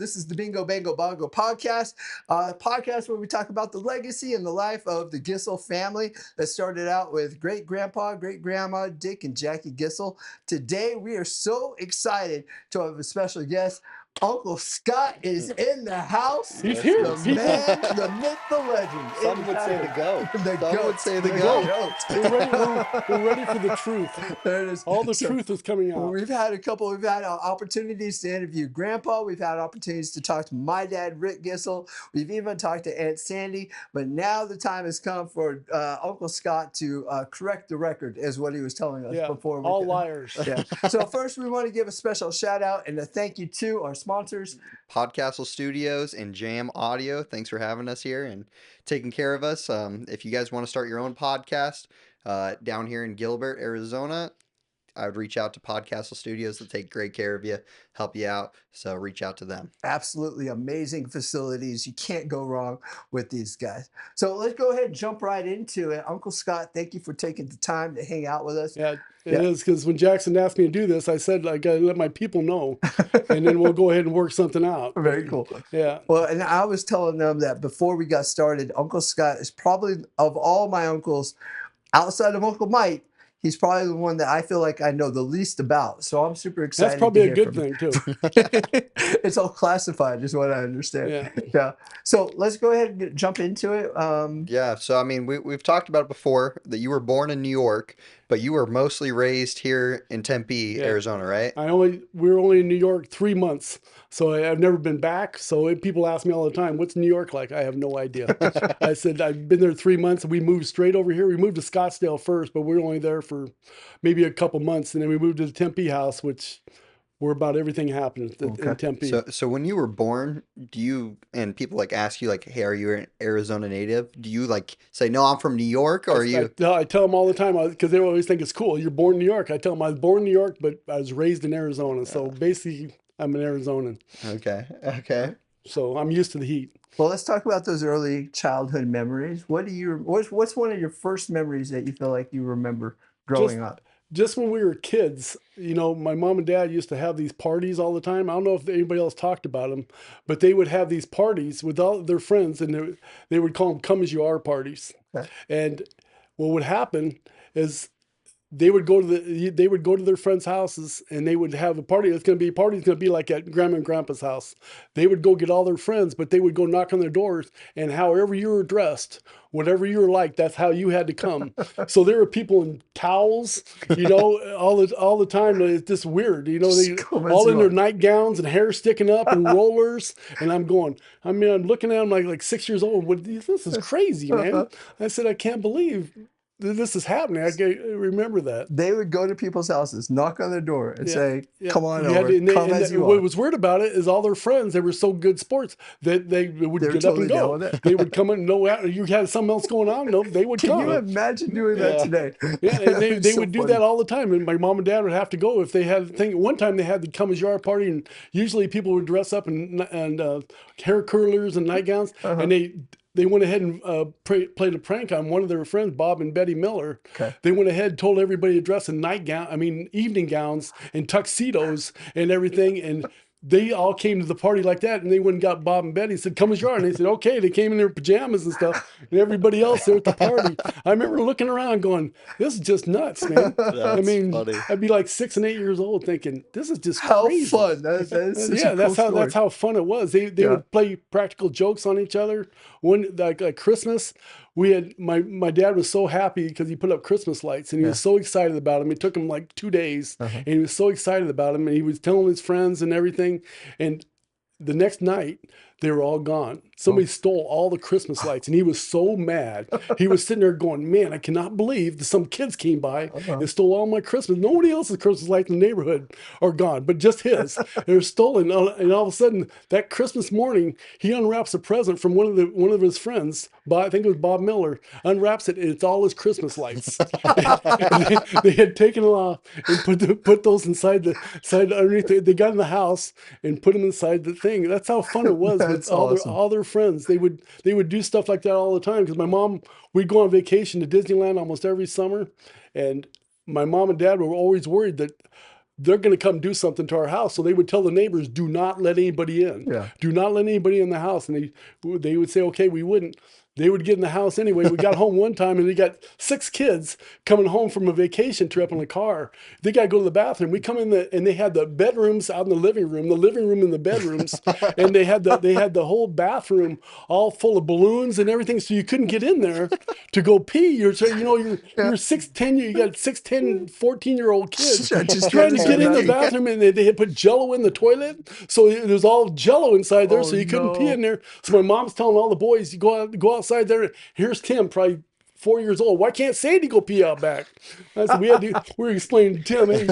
This is the Bingo Bango Bongo Podcast, a podcast where we talk about the legacy and the life of the Gissel family that started out with great grandpa, great grandma, Dick and Jackie Gissel. Today, we are so excited to have a special guest. Uncle Scott is in the house. He's here. The man, the myth, the legend. Some would say the goat. Some would say the goat. We're ready for the truth. There it is. All the truth is coming out. We've had opportunities to interview Grandpa. We've had opportunities to talk to my dad, Rick Gissel. We've even talked to Aunt Sandy. But now the time has come for Uncle Scott to correct the record, is what he was telling us before. All liars. Yeah. So first, we want to give a special shout out and a thank you to our sponsors, Podcastle Studios and Jam Audio. Thanks for having us here and taking care of us. If you guys want to start your own podcast down here in Gilbert, Arizona, I would reach out to Podcastle Studios. They'll take great care of you, help you out. So reach out to them. Absolutely amazing facilities. You can't go wrong with these guys. So let's go ahead and jump right into it. Uncle Scott, thank you for taking the time to hang out with us. Yeah, it is, because when Jackson asked me to do this, I said, I got to let my people know, and then we'll go ahead and work something out. Very cool. Yeah. Well, and I was telling them that before we got started, Uncle Scott is probably, of all my uncles, outside of Uncle Mike, he's probably the one that I feel like I know the least about. So I'm super excited. That's probably a good thing, too. It's all classified, is what I understand. Yeah. So let's go ahead and jump into it. Yeah. So, I mean, we've talked about it before that you were born in New York, but you were mostly raised here in Tempe, Arizona, right? We were only in New York 3 months, so I've never been back. So people ask me all the time, what's New York like? I have no idea. I said, I've been there 3 months, and we moved straight over here. We moved to Scottsdale first, but we were only there for maybe a couple months, and then we moved to the Tempe house, which where about everything happened in Tempe. So when you were born, and people like ask you like, hey, are you an Arizona native? Do you like say, no, I'm from New York, or are you? I tell them all the time, because they always think it's cool. You're born in New York. I tell them I was born in New York, but I was raised in Arizona. So basically, I'm an Arizonan. Okay. So I'm used to the heat. Well, let's talk about those early childhood memories. What's one of your first memories that you feel like you remember growing up? Just when we were kids, my mom and dad used to have these parties all the time. I don't know if anybody else talked about them, but they would have these parties with all their friends, and they would call them come as you are parties. Okay. And what would happen is they would go to their friends' houses, and they would have a party. It's going to be like at Grandma and Grandpa's house. They would go get all their friends, but they would go knock on their doors, and however you were dressed, whatever you were like, that's how you had to come. So there were people in towels, all the time. It's just weird, they all in their nightgowns and hair sticking up and rollers. And I'm looking at them like 6 years old. This is crazy, man. I said, I can't believe this is happening. I remember that. They would go to people's houses, knock on their door, and say, come on over, come as you are. What was weird about it is all their friends, they were so good sports that they would get up and go. They would come in, you had something else going on, they would come. Can you imagine doing that today? Yeah, and they would do that all the time. And my mom and dad would have to go if they had a thing. One time they had the come as you are party, and usually people would dress up in hair curlers and nightgowns, and they went ahead and played a prank on one of their friends, Bob and Betty Miller. Okay. They went ahead and told everybody to dress in evening gowns and tuxedos and everything. And they all came to the party like that, and they went and got Bob and Betty and said, come as you are. And they said, okay. They came in their pajamas and stuff, and everybody else there at the party. I remember looking around going, this is just nuts, man. Funny. I'd be like 6 and 8 years old thinking, this is just crazy. How fun. That's that's how fun it was. They would play practical jokes on each other. Like Christmas, we had my dad was so happy because he put up Christmas lights, and he was so excited about them. It took him like 2 days, and he was so excited about them, and he was telling his friends and everything. And the next night, they were all gone. Somebody stole all the Christmas lights, and he was so mad. He was sitting there going, man, I cannot believe that some kids came by and stole all my Christmas. Nobody else's Christmas lights in the neighborhood are gone, but just his. They were stolen. And all of a sudden, that Christmas morning, he unwraps a present from one of his friends. I think it was Bob Miller. Unwraps it, and it's all his Christmas lights. they had taken it off and put those inside underneath. They got in the house and put them inside the thing. That's how fun it was. With all their friends. They would do stuff like that all the time, because my mom, we'd go on vacation to Disneyland almost every summer, and my mom and dad were always worried that they're going to come do something to our house. So they would tell the neighbors, do not let anybody in. Yeah. Do not let anybody in the house. And they would say, okay, we wouldn't. They would get in the house anyway. We got home one time and they got 6 kids coming home from a vacation trip in the car. They got to go to the bathroom. We come in and they had the bedrooms out in the living room in the bedrooms, and they had the whole bathroom all full of balloons and everything. So you couldn't get in there to go pee. You're 6'10", you got 6'10", 14-year-old kids Just trying to get in the bathroom, and they had put Jello in the toilet, so there's all Jello inside there, so you couldn't pee in there. So my mom's telling all the boys, you go outside there. Here's Tim, probably 4 years old. Why can't Sandy go pee out back? I said, we were explaining to Tim, it's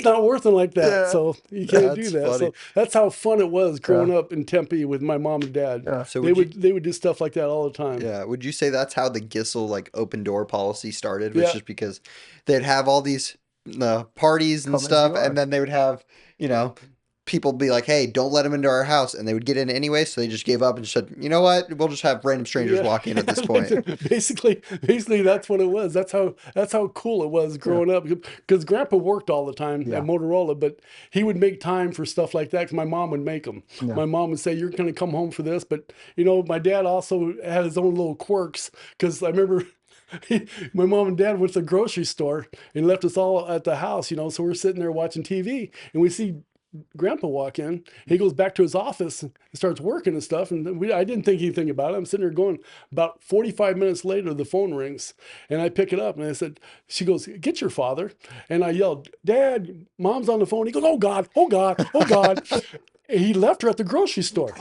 not working like that. Yeah. So you can't do that. Funny. So that's how fun it was growing up in Tempe with my mom and dad. Yeah. So they would do stuff like that all the time. Yeah. Would you say that's how the Gissel like open door policy started? Was just because they'd have all these parties and stuff, and then they would have, people be like, hey, don't let them into our house. And they would get in anyway. So they just gave up and said, you know what? We'll just have random strangers walk in at this point. Basically, that's what it was. That's how cool it was growing up. Because Grandpa worked all the time at Motorola, but he would make time for stuff like that because my mom would make them. Yeah. My mom would say, you're going to come home for this. But, my dad also had his own little quirks, because I remember my mom and dad went to the grocery store and left us all at the house, so we're sitting there watching TV, and we see Grandpa walk in. He goes back to his office and starts working and stuff. And I didn't think anything about it. I'm sitting there going, about 45 minutes later, the phone rings and I pick it up and I said, she goes, get your father. And I yelled, Dad, Mom's on the phone. He goes, oh God, oh God, oh God. He left her at the grocery store.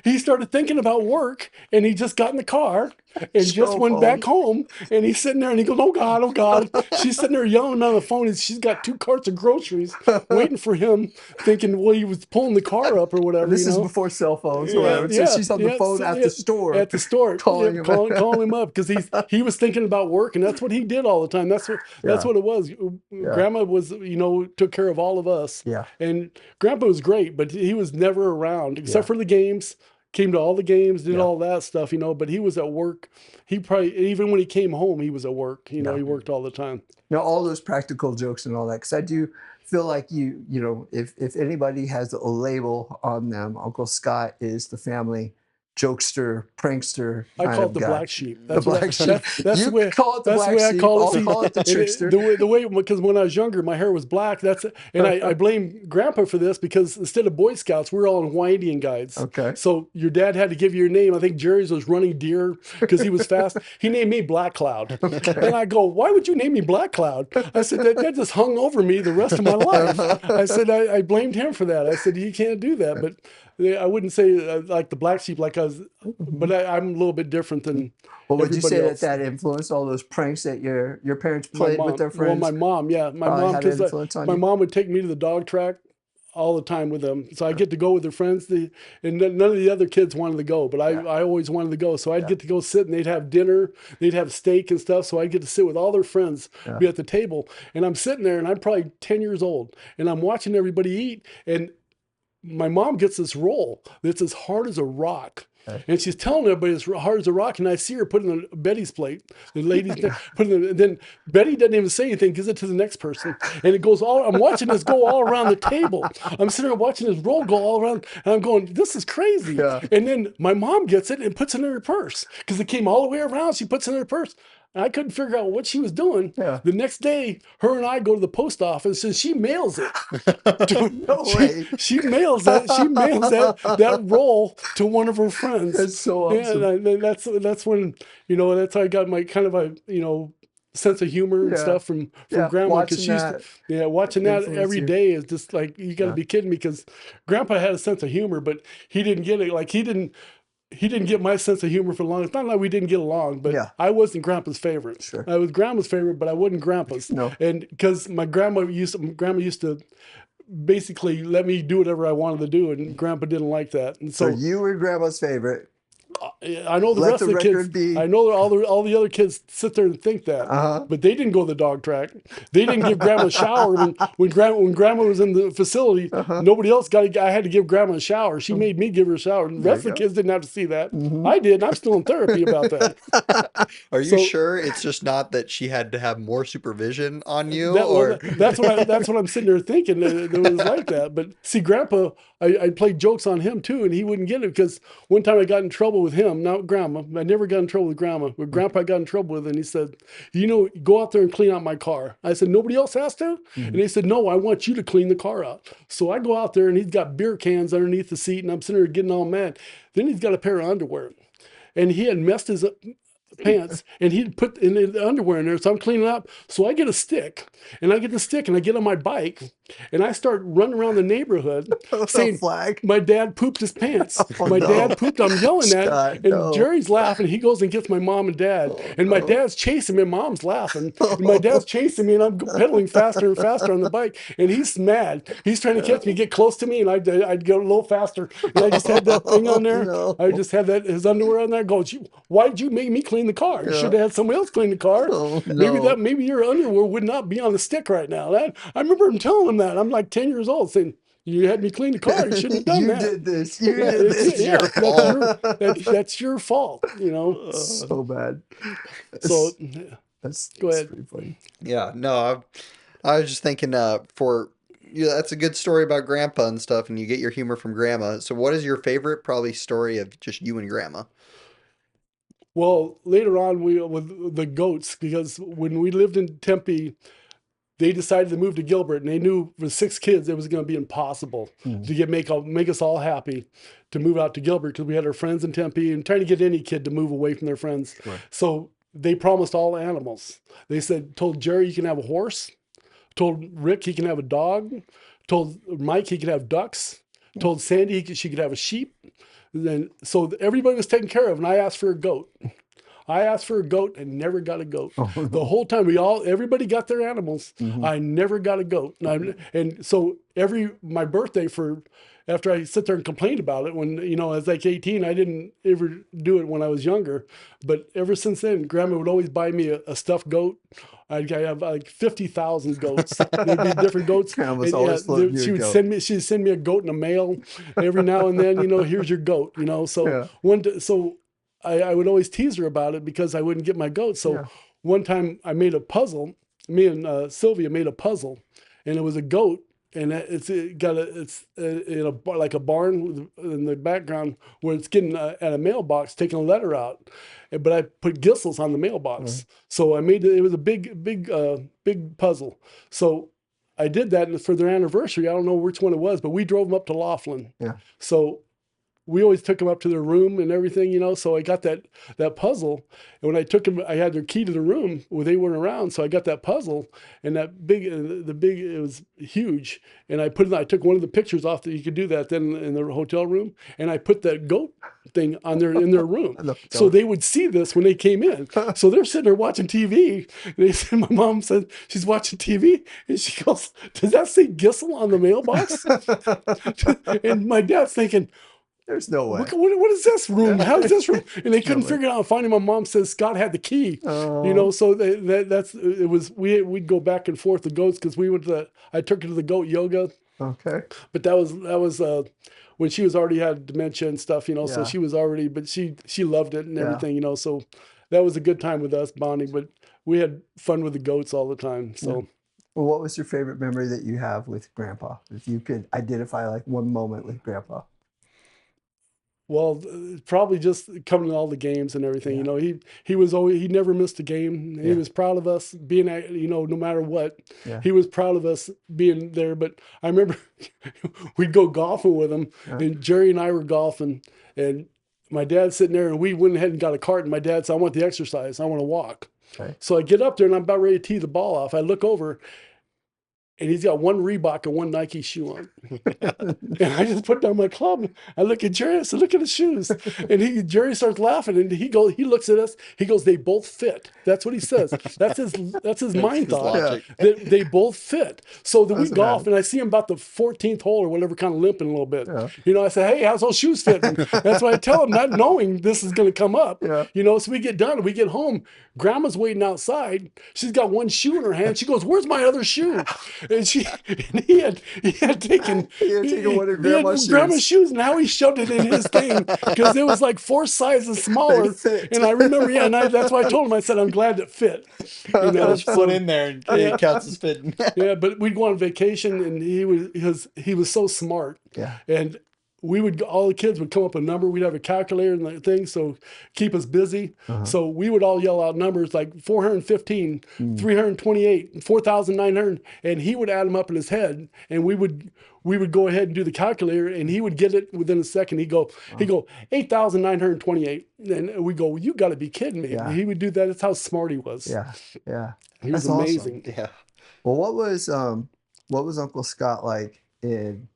He started thinking about work, and he just got in the car and just went back home. And he's sitting there and he goes, oh God, oh God. She's sitting there yelling on the phone, and she's got 2 carts of groceries waiting for him, thinking, well, he was pulling the car up or whatever. This is before cell phones or whatever. So she's on the phone at the store. At the store, calling him up because he was thinking about work, and that's what he did all the time. That's what it was. Grandma was, took care of all of us. Yeah. And Grandpa was great, but he was never around except for the games. Came to all the games, did all that stuff, but he was at work. He probably, even when he came home, he was at work. He worked all the time. All those practical jokes and all that, because I do feel like if anybody has a label on them, Uncle Scott is the family jokester, prankster. I call it the black sheep. That's the black sheep. That's the way call it the black sheep. I'll call it the trickster. The way, because when I was younger, my hair was black. I blame Grandpa for this, because instead of Boy Scouts, we were all in Hawaiian guides. Okay. So your dad had to give you your name. I think Jerry's was Running Deer because he was fast. He named me Black Cloud. Okay. And I go, why would you name me Black Cloud? I said, that just hung over me the rest of my life. I said, I blamed him for that. I said, you can't do that. But I wouldn't say like the black sheep like us, but I'm a little bit different than. Well, would you say that influenced all those pranks that your parents played with their friends? Well, my mom, because my mom would take me to the dog track all the time with them, so I get to go with their friends. And none of the other kids wanted to go, but I always wanted to go. So I'd get to go sit, and they'd have dinner, they'd have steak and stuff. So I'd get to sit with all their friends, be at the table, and I'm sitting there, and I'm probably 10 years old, and I'm watching everybody eat, and my mom gets this roll that's as hard as a rock. Okay. And she's telling everybody it's hard as a rock, and I see her putting it on Betty's plate. The ladies putting it, and then Betty doesn't even say anything, gives it to the next person, and it goes all. I'm watching this go all around the table. I'm sitting there watching this roll go all around, and I'm going, "This is crazy." Yeah. And then my mom gets it and puts it in her purse because it came all the way around. She puts it in her purse. I couldn't figure out what she was doing. Yeah. The next day, her and I go to the post office, and she mails it. No way. She mails that. She mails that roll to one of her friends. That's so awesome. Yeah, and that's when that's how I got my kind of a sense of humor and stuff from Grandma, because she's watching that every day is just like, you got to be kidding me, because Grandpa had a sense of humor, but he didn't get it. Like he didn't get my sense of humor for long. It's not like we didn't get along, but I wasn't Grandpa's favorite. Sure. I was Grandma's favorite, but I wasn't Grandpa's. No. And because my Grandma used to basically let me do whatever I wanted to do, and Grandpa didn't like that. And so you were Grandma's favorite. I know the Let rest the of the kids. record be. I know all the other kids sit there and think that, but they didn't go to the dog track. They didn't give grandma a shower when grandma was in the facility. Nobody else got. I had to give grandma a shower. She made me give her a shower. The rest of the kids didn't have to see that. I did, and I'm still in therapy about that. Are you sure it's just not that she had to have more supervision on you, Well, that's what I'm sitting there thinking. That it was like that. But see, Grandpa, I played jokes on him too, and he wouldn't get it because one time I got in trouble with him, not Grandma. I never got in trouble with Grandma, but Grandpa got in trouble with, and he said, go out there and clean out my car. I said, nobody else has to? And he said, no, I want you to clean the car out. So I go out there, and he's got beer cans underneath the seat, and I'm sitting there getting all mad. Then he's got a pair of underwear, and he had messed his pants, and he'd put in the underwear in there. So I'm cleaning up. So I get a stick, and I get on my bike, and I start running around the neighborhood saying, my dad pooped his pants. Dad pooped. I'm yelling at, and Jerry's laughing. He goes and gets my mom and dad, and my dad's chasing me. And Mom's laughing, and my dad's chasing me, and I'm pedaling faster and faster on the bike, and he's mad. He's trying to catch me, get close to me, and I'd go a little faster. And I just had that thing on there. I just had his underwear on there. Goes, why'd you make me clean the car? You should have had somebody else clean the car. Maybe your underwear would not be on the stick right now. I remember him telling him that. I'm like 10 years old saying, you had me clean the car. You shouldn't have done that. You did this. You did this. That's your fault. So bad. So go ahead. Pretty funny. Yeah, no, I was just thinking that's a good story about Grandpa and stuff, and you get your humor from Grandma. So what is your favorite probably story of just you and Grandma? Well, later on, with the goats, because when we lived in Tempe, they decided to move to Gilbert, and they knew with 6 kids it was going to be impossible to make us all happy to move out to Gilbert because we had our friends in Tempe and trying to get any kid to move away from their friends. Right. So they promised all animals. They told Jerry you can have a horse, told Rick he can have a dog, told Mike he could have ducks, told Sandy she could have a sheep. So everybody was taken care of, and I asked for a goat. I asked for a goat and never got a goat. The whole time everybody got their animals. I never got a goat. And so my birthday after I sit there and complain about it when, I was like 18, I didn't ever do it when I was younger. But ever since then, Grandma would always buy me a stuffed goat. I'd have like 50,000 goats. There'd be different goats. She'd send me a goat in the mail every now and then, here's your goat, So I would always tease her about it because I wouldn't get my goat. So one time I made a puzzle. Me and Sylvia made a puzzle, and it was a goat, and it's in like a barn in the background where it's getting at a mailbox, taking a letter out. But I put Gissels on the mailbox, so I made it. It was a big puzzle. So I did that for their anniversary. I don't know which one it was, but we drove them up to Laughlin. Yeah. So we always took them up to their room and everything, so I got that puzzle. And when I took them, I had their key to the room where they weren't around. So I got that puzzle, and it was huge. And I took one of the pictures off that you could do that then in the hotel room. And I put that goat thing in their room. So they would see this when they came in. So they're sitting there watching TV. And they said, my mom said she's watching TV. And she goes, does that say Gissel on the mailbox? And my dad's thinking, there's no way. What is this room? How is this room? And they couldn't figure it out. Finally, my mom says Scott had the key. So we'd go back and forth the goats because I took her to the goat yoga. Okay. But that was when she was already had dementia and stuff, so she was already, but she loved it and everything, so that was a good time with us bonding, but we had fun with the goats all the time. So. Yeah. Well, what was your favorite memory that you have with Grandpa? If you could identify like one moment with Grandpa. Well, probably just coming to all the games and everything. He never missed a game. He was proud of us being at, no matter what. Yeah. He was proud of us being there. But I remember we'd go golfing with him, and Jerry and I were golfing, and my dad's sitting there, and we went ahead and got a cart, and my dad said, I want the exercise. I want to walk. Okay. So I get up there, and I'm about ready to tee the ball off. I look over, and he's got one Reebok and one Nike shoe on. And I just put down my club. I look at Jerry. I said, "Look at his shoes." And Jerry starts laughing, and he looks at us. He goes, "They both fit." That's what he says. That's his mind thought. logic. They both fit. So then we Doesn't golf, matter. and I see him about the 14th hole or whatever, kind of limping a little bit. Yeah. You know, I said, "Hey, how's those shoes fitting?" That's what I tell him, not knowing this is going to come up. Yeah. You know, so we get done. We get home. Grandma's waiting outside. She's got one shoe in her hand. She goes, "Where's my other shoe?" And he had taken one of Grandma's shoes, and how he shoved it in his thing because it was like 4 sizes smaller. And I remember, that's why I told him. I said, "I'm glad it fit." You know, Just put in there and it counts as fitting. Yeah, but we'd go on vacation, and he was so smart. Yeah. And all the kids would come up with a number. We'd have a calculator and the thing, so keep us busy. So we would all yell out numbers like 415, 328, 4,900, and he would add them up in his head, and we would go ahead and do the calculator, and he would get it within a second. He'd go 8,928, and we go, "You got to be kidding me!" Yeah. He would do that. That's how smart he was. Yeah. He was That's awesome. amazing. Yeah. Well, what was Uncle Scott like in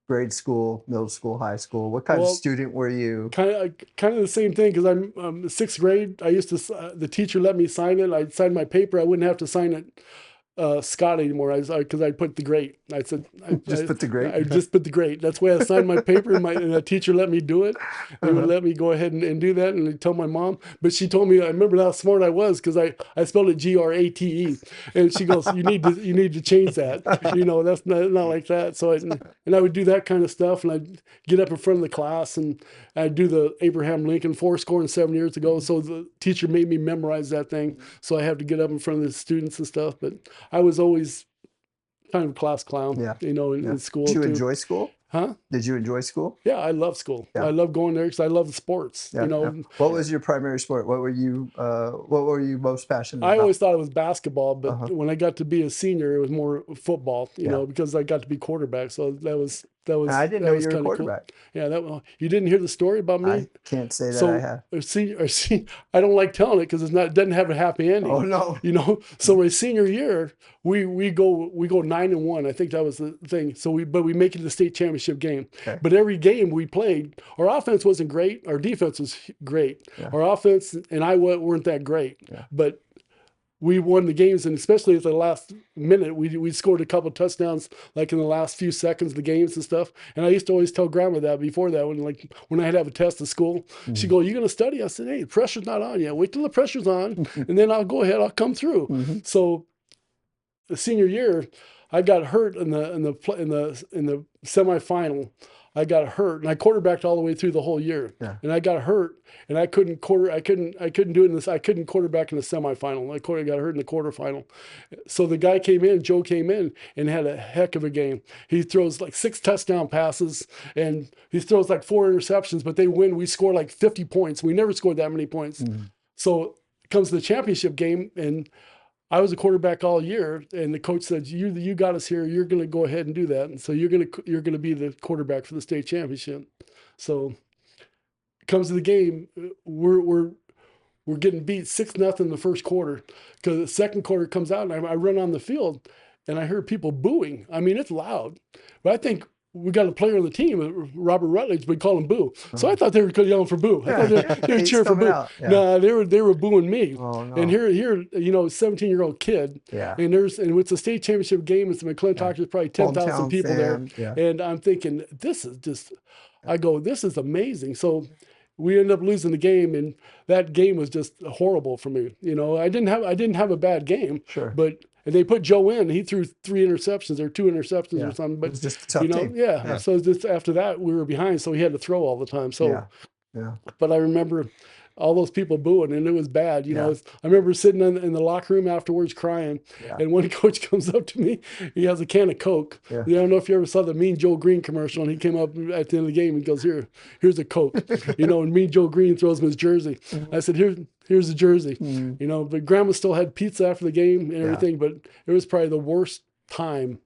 grade school, middle school, high school? What kind of student were you? Kind of the same thing, because I'm 6th grade. I used to the teacher let me sign it. I'd sign my paper. I wouldn't have to sign it Scott anymore. Because I put the great. I said Put the great. I just put the great. That's why I signed my paper, and the teacher let me do it. They would let me go ahead and do that, and I told my mom. But she told me, I remember how smart I was, because I spelled it Grate, and she goes, "You need to change that. You know, that's not like that." So I would do that kind of stuff, and I'd get up in front of the class, and I'd do the Abraham Lincoln 4 scoring 7 years ago. So the teacher made me memorize that thing, so I have to get up in front of the students and stuff. But I was always kind of a class clown, you know, in school. Did you enjoy school? Huh? Did you enjoy school? Yeah, I love school. Yeah. I love going there because I love the sports. Yeah. You know, Yeah. What was your primary sport? What were you most passionate about? I always thought it was basketball, but when I got to be a senior, it was more football. You know, because I got to be quarterback. So that was. I didn't know you were a quarterback. Cool. Yeah, you didn't hear the story about me? I can't say that I have. I don't like telling it because it doesn't have a happy ending. Oh no. You know, so my senior year, we go 9-1. I think that was the thing. So we make it to the state championship game. Okay. But every game we played, our offense wasn't great. Our defense was great. Yeah. Our offense and I weren't that great. Yeah. But we won the games, and especially at the last minute, we scored a couple touchdowns, like in the last few seconds of the games and stuff. And I used to always tell Grandma that before that, when I had to have a test at school, she'd go, "You going to study?" I said, "Hey, the pressure's not on yet. Wait till the pressure's on, and then I'll go ahead. I'll come through." So, the senior year, I got hurt in the semifinal. I got hurt, and I quarterbacked all the way through the whole year. Yeah. And I got hurt, and I couldn't do it in this. I couldn't quarterback in the semifinal. I got hurt in the quarterfinal. So Joe came in and had a heck of a game. He throws like 6 touchdown passes, and he throws like 4 interceptions, but they win. We score like 50 points. We never scored that many points. So it comes to the championship game, and I was a quarterback all year, and the coach said, "You got us here. You're going to go ahead and do that, and so you're going to be the quarterback for the state championship." So, it comes to the game, we're getting beat 6-0 in the first quarter, because the second quarter comes out, and I run on the field, and I heard people booing. I mean, it's loud, but I think we got a player on the team, Robert Rutledge, we call him Boo. So I thought they were yelling for Boo. I thought they were cheering for Boo. Yeah. No, they were booing me. Oh, no. And here, 17-year-old kid. Yeah. And it's a state championship game. It's McClintock. There's probably 10,000 people there. Yeah. And I'm thinking, this is amazing. So we ended up losing the game, and that game was just horrible for me. You know, I didn't have a bad game. Sure. But they put Joe in. He threw 3 interceptions or 2 interceptions or something. But it was just a tough team. Yeah. So just after that, we were behind, so he had to throw all the time. So, But I remember all those people booing, and it was bad. You know, I remember sitting in the locker room afterwards crying, and one coach comes up to me. He has a can of Coke. Yeah. I don't know if you ever saw the Mean Joe Green commercial, and he came up at the end of the game and goes, here's a Coke. And Mean Joe Green throws him his jersey. I said, here's the jersey. But Grandma still had pizza after the game and everything, but it was probably the worst time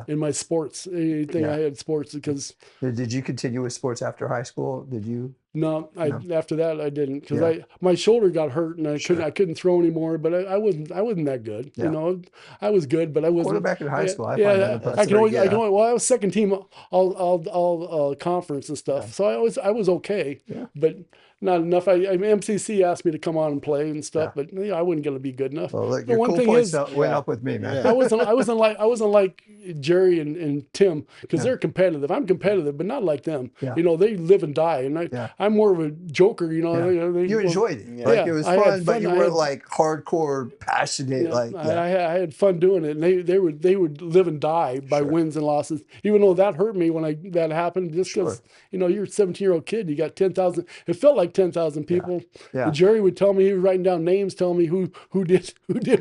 in my sports. Anything I had sports because. Did you continue with sports after high school? Did you? No, after that I didn't because my shoulder got hurt and I couldn't throw anymore. But I wasn't that good. You know, I was good, but I wasn't. Quarterback in high school. I can only. Well, I was second team all conference and stuff, so I was okay. Yeah. But not enough. MCC asked me to come on and play and stuff, but I wasn't going to be good enough. Well, look, your cool points went up with me, man. I wasn't like Jerry and Tim because they're competitive. I'm competitive, but not like them. Yeah. You know, they live and die, and I'm more of a joker. You know, you enjoyed it. Like it was fun, but you weren't like hardcore passionate. I had fun doing it, and they would live and die by wins and losses. Even though that hurt me when that happened, just because you're a 17-year-old kid, you got 10,000. It felt like 10,000 people. Yeah. Jerry would tell me, he was writing down names, telling me who did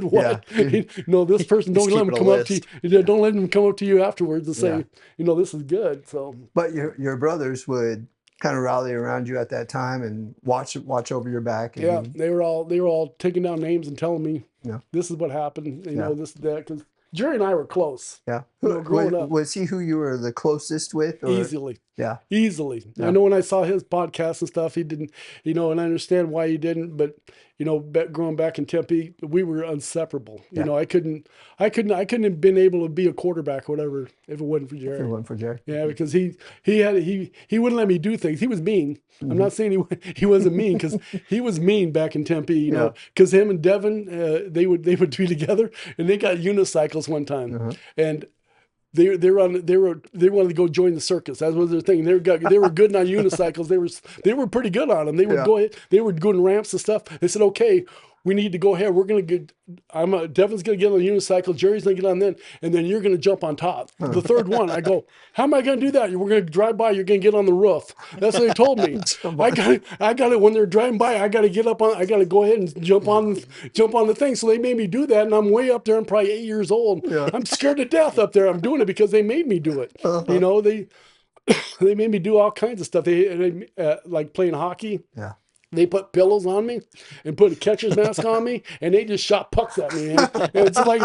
what. Yeah. This person, don't let them come up to you. Don't let them come up to you afterwards and say, this is good. So, but your brothers would kind of rally around you at that time and watch over your back. And, they were all taking down names and telling me, this is what happened. You know, this that because Jerry and I were close. Yeah. Growing up. Was he who you were the closest with? Or? Easily. Yeah. Easily. Yeah. I know when I saw his podcast and stuff, he didn't, and I understand why he didn't, but, growing back in Tempe, we were inseparable. Yeah. I couldn't have been able to be a quarterback or whatever if it wasn't for Jerry. If it wasn't for Jerry. Yeah, because he wouldn't let me do things. He was mean. Mm-hmm. I'm not saying he wasn't mean because he was mean back in Tempe, because him and Devin, they would be together and they got unicycles one time. And they wanted to go join the circus. That was their thing. They were good on unicycles. They were pretty good on them. They would go ahead. They would go in ramps and stuff. They said, "Okay, we need to go ahead. We're gonna get. Devin's gonna get on the unicycle. Jerry's gonna get on then, and then you're gonna jump on top. The third one." I go, "How am I gonna do that? We're gonna drive by. You're gonna get on the roof." That's what they told me. I got it. When they're driving by, I got to get up on. I got to go ahead and jump on the thing. So they made me do that, and I'm way up there. I'm probably 8 years old. Yeah. I'm scared to death up there. I'm doing it because they made me do it. They made me do all kinds of stuff. They like playing hockey. Yeah. They put pillows on me and put a catcher's mask on me, and they just shot pucks at me. And it's like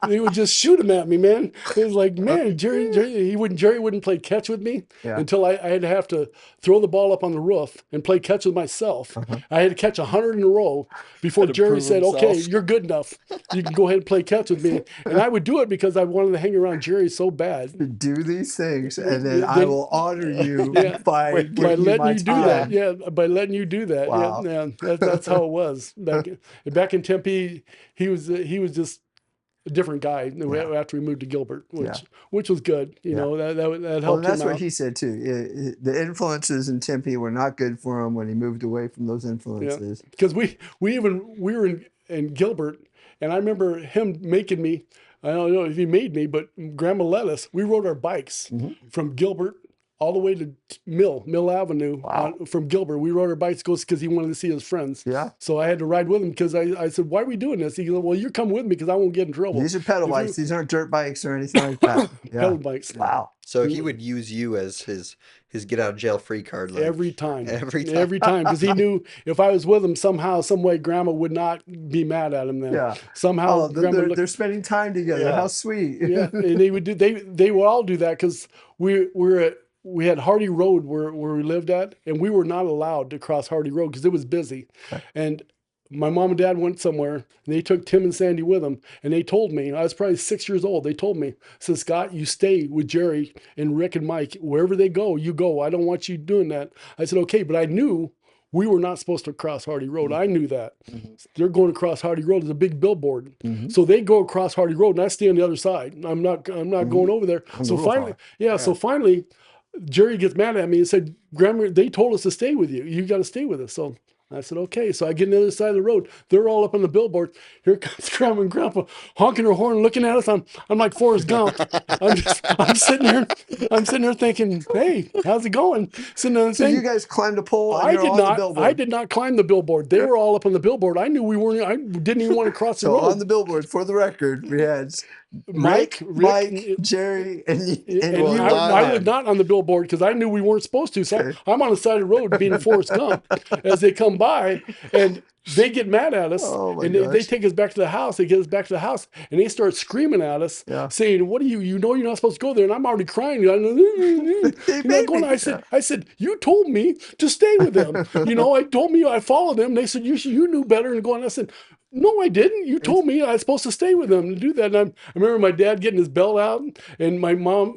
they would just shoot them at me, man. It was like, man, Jerry wouldn't play catch with me until I had to have to throw the ball up on the roof and play catch with myself. I had to catch 100 in a row before Jerry said, "Okay, you're good enough. You can go ahead and play catch with me." And I would do it because I wanted to hang around Jerry so bad. Do these things, and then I will honor you by letting you do time. that. Yeah, by letting you do that. Wow. That's how it was back in Tempe. He was just a different guy after we moved to Gilbert, which was good. That helped him out. That's what he said too. The influences in Tempe were not good for him when he moved away from those influences. Because we were in Gilbert, and I remember him making me. I don't know if he made me, but Grandma let us. We rode our bikes from Gilbert all the way to Mill Avenue. From Gilbert. We rode our bikes because he wanted to see his friends. Yeah. So I had to ride with him because I said, "Why are we doing this?" He goes, "Well, you come with me because I won't get in trouble." These are pedal bikes. These aren't dirt bikes or anything like that. Pedal bikes. Wow. So he would use you as his get out of jail free card. Every time. Because he knew if I was with him somehow, some way, Grandma would not be mad at him then. Yeah. Somehow they're spending time together. Yeah. How sweet. Yeah. And they would all do that because we had Hardy Road where we lived at, and we were not allowed to cross Hardy Road because it was busy. Okay. And my mom and dad went somewhere, and they took Tim and Sandy with them, and they told me, I was probably 6 years old, they told me, said, "Scott, you stay with Jerry and Rick and Mike. Wherever they go, you go. I don't want you doing that." I said, "Okay," but I knew we were not supposed to cross Hardy Road. I knew that. They're going across Hardy Road. There's a big billboard. So they go across Hardy Road, and I stay on the other side. I'm not going over there. So finally, Jerry gets mad at me and said, "Grandma, they told us to stay with you. You got to stay with us." So I said, "Okay." So I get on the other side of the road. They're all up on the billboard. Here comes Grandma and Grandpa honking her horn, looking at us. I'm like Forrest Gump. I'm sitting there thinking, "Hey, how's it going?" So you guys climbed a pole. I did not climb the billboard. They were all up on the billboard. I knew we weren't. I didn't even want to cross the road. On the billboard, for the record, we had Mike, Mike, Jerry, and I was not on the billboard because I knew we weren't supposed to. So I'm on the side of the road being Forrest Gump as they come by, and they get mad at us, and they take us back to the house. They get us back to the house, and they start screaming at us, saying, "What do you know? You're not supposed to go there." And I'm already crying. I said, "You told me to stay with them. I told me I followed them." They said, "You knew better." And I said, "No, I didn't. You told me I was supposed to stay with them to do that." And I remember my dad getting his belt out, and my mom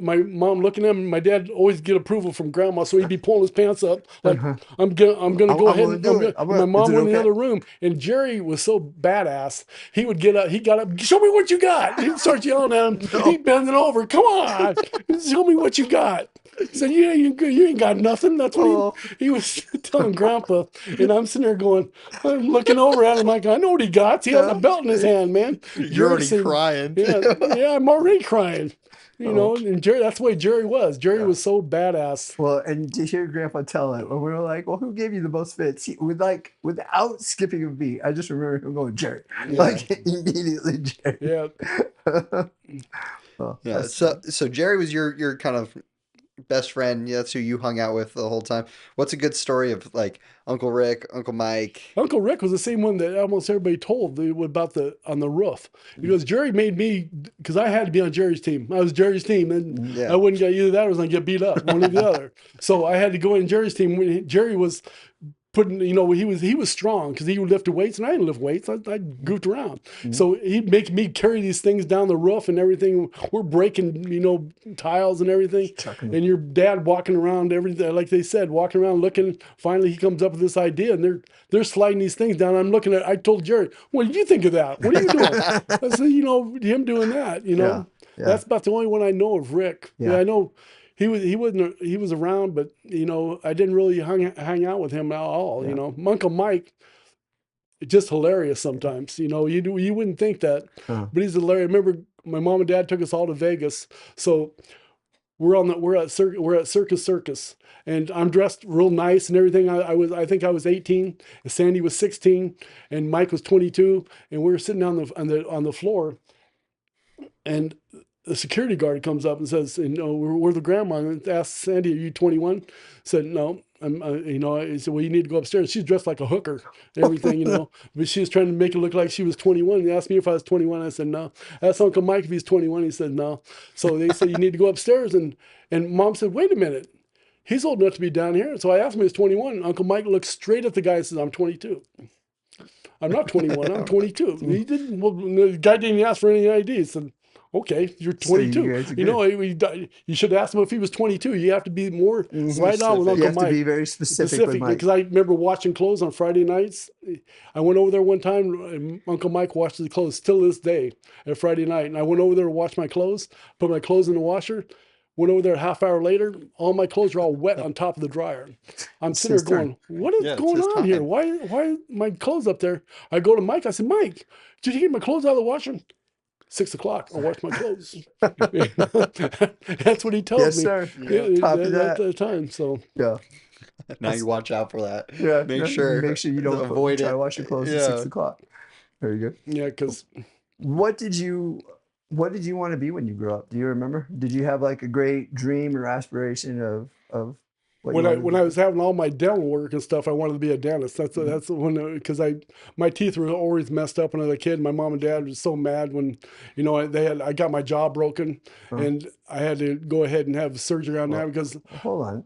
looking at him. My dad always get approval from grandma, so he'd be pulling his pants up like, "I'm gonna go ahead." My mom went in the other room, and Jerry was so badass. He would get up. He got up. "Show me what you got." He'd start yelling at him. He'd bending over. "Come on, show me what you got." He said, "Yeah, you ain't got nothing." That's what he was telling Grandpa. And I'm sitting there going, I'm looking over at him like, I know what he got. He has a belt in his hand, man. You're already crying. Yeah, I'm already crying. And Jerry, that's the way Jerry was. Jerry was so badass. Well, and to hear Grandpa tell it, when we were like, "Well, who gave you the most fits?" Without skipping a beat, I just remember him going, "Jerry," like immediately, Jerry. Yeah. So Jerry was your kind of best friend. That's who you hung out with the whole time. What's a good story of like Uncle Rick, Uncle Mike? Uncle Rick was the same one that almost everybody told about on the roof, because Jerry made me, because I had to be on Jerry's team. I was Jerry's team, and I wouldn't get either that or I was going to get beat up, one or the other. So I had to go in Jerry's team. When Jerry was putting, he was strong because he would lift weights, and I didn't lift weights. I goofed around. So he'd make me carry these things down the roof and everything. We're breaking, tiles and everything. And your dad walking around, everything, like they said, walking around looking. Finally, he comes up with this idea, and they're sliding these things down. I'm looking at. I told Jerry, "What did you think of that? What are you doing?" I said, him doing that. That's about the only one I know of Rick. Yeah, I know. He was around, but I didn't really hang out with him at all. Uncle Mike, just hilarious sometimes. You wouldn't think that, but he's hilarious. I remember my mom and dad took us all to Vegas, so we're at Circus, and I'm dressed real nice and everything. I think I was 18, and Sandy was 16, and Mike was 22, and we were sitting on the floor, and the security guard comes up and says, "We're the grandma." And asked Sandy, "Are you 21?" Said, "No." I said, "Well, you need to go upstairs." She's dressed like a hooker and everything, but she was trying to make it look like she was 21. He asked me if I was 21. I said, "No." Asked Uncle Mike if he's 21. He said, "No." So they said, "You need to go upstairs." And Mom said, "Wait a minute. He's old enough to be down here." So I asked him if he was 21. Uncle Mike looked straight at the guy and says, "I'm 22. I'm not 21. I'm 22. He didn't. Well, the guy didn't ask for any ID. He said, "Okay, you're 22. So you should ask him if he was 22. You have to be more right on with Uncle Mike. You have to be very specific with Mike. Because I remember watching clothes on Friday nights. I went over there one time, and Uncle Mike washes the clothes still this day at Friday night. And I went over there to wash my clothes, put my clothes in the washer. Went over there a half hour later. All my clothes are all wet on top of the dryer. I'm sitting there going, "What is going on here? Why are my clothes up there?" I go to Mike. I said, "Mike, did you get my clothes out of the washer?" 6 o'clock, I'll wash my clothes. That's what he tells me. Yes, sir. At the time. So now you watch out for that. Yeah, make sure you don't avoid try to wash your clothes at 6 o'clock. Very good. Yeah, because what did you want to be when you grew up? Do you remember? Did you have like a great dream or aspiration of what when I was having all my dental work and stuff, I wanted to be a dentist. That's when, because my teeth were always messed up when I was a kid. My mom and dad were so mad when I got my jaw broken, and I had to go ahead and have surgery on that because. Hold on.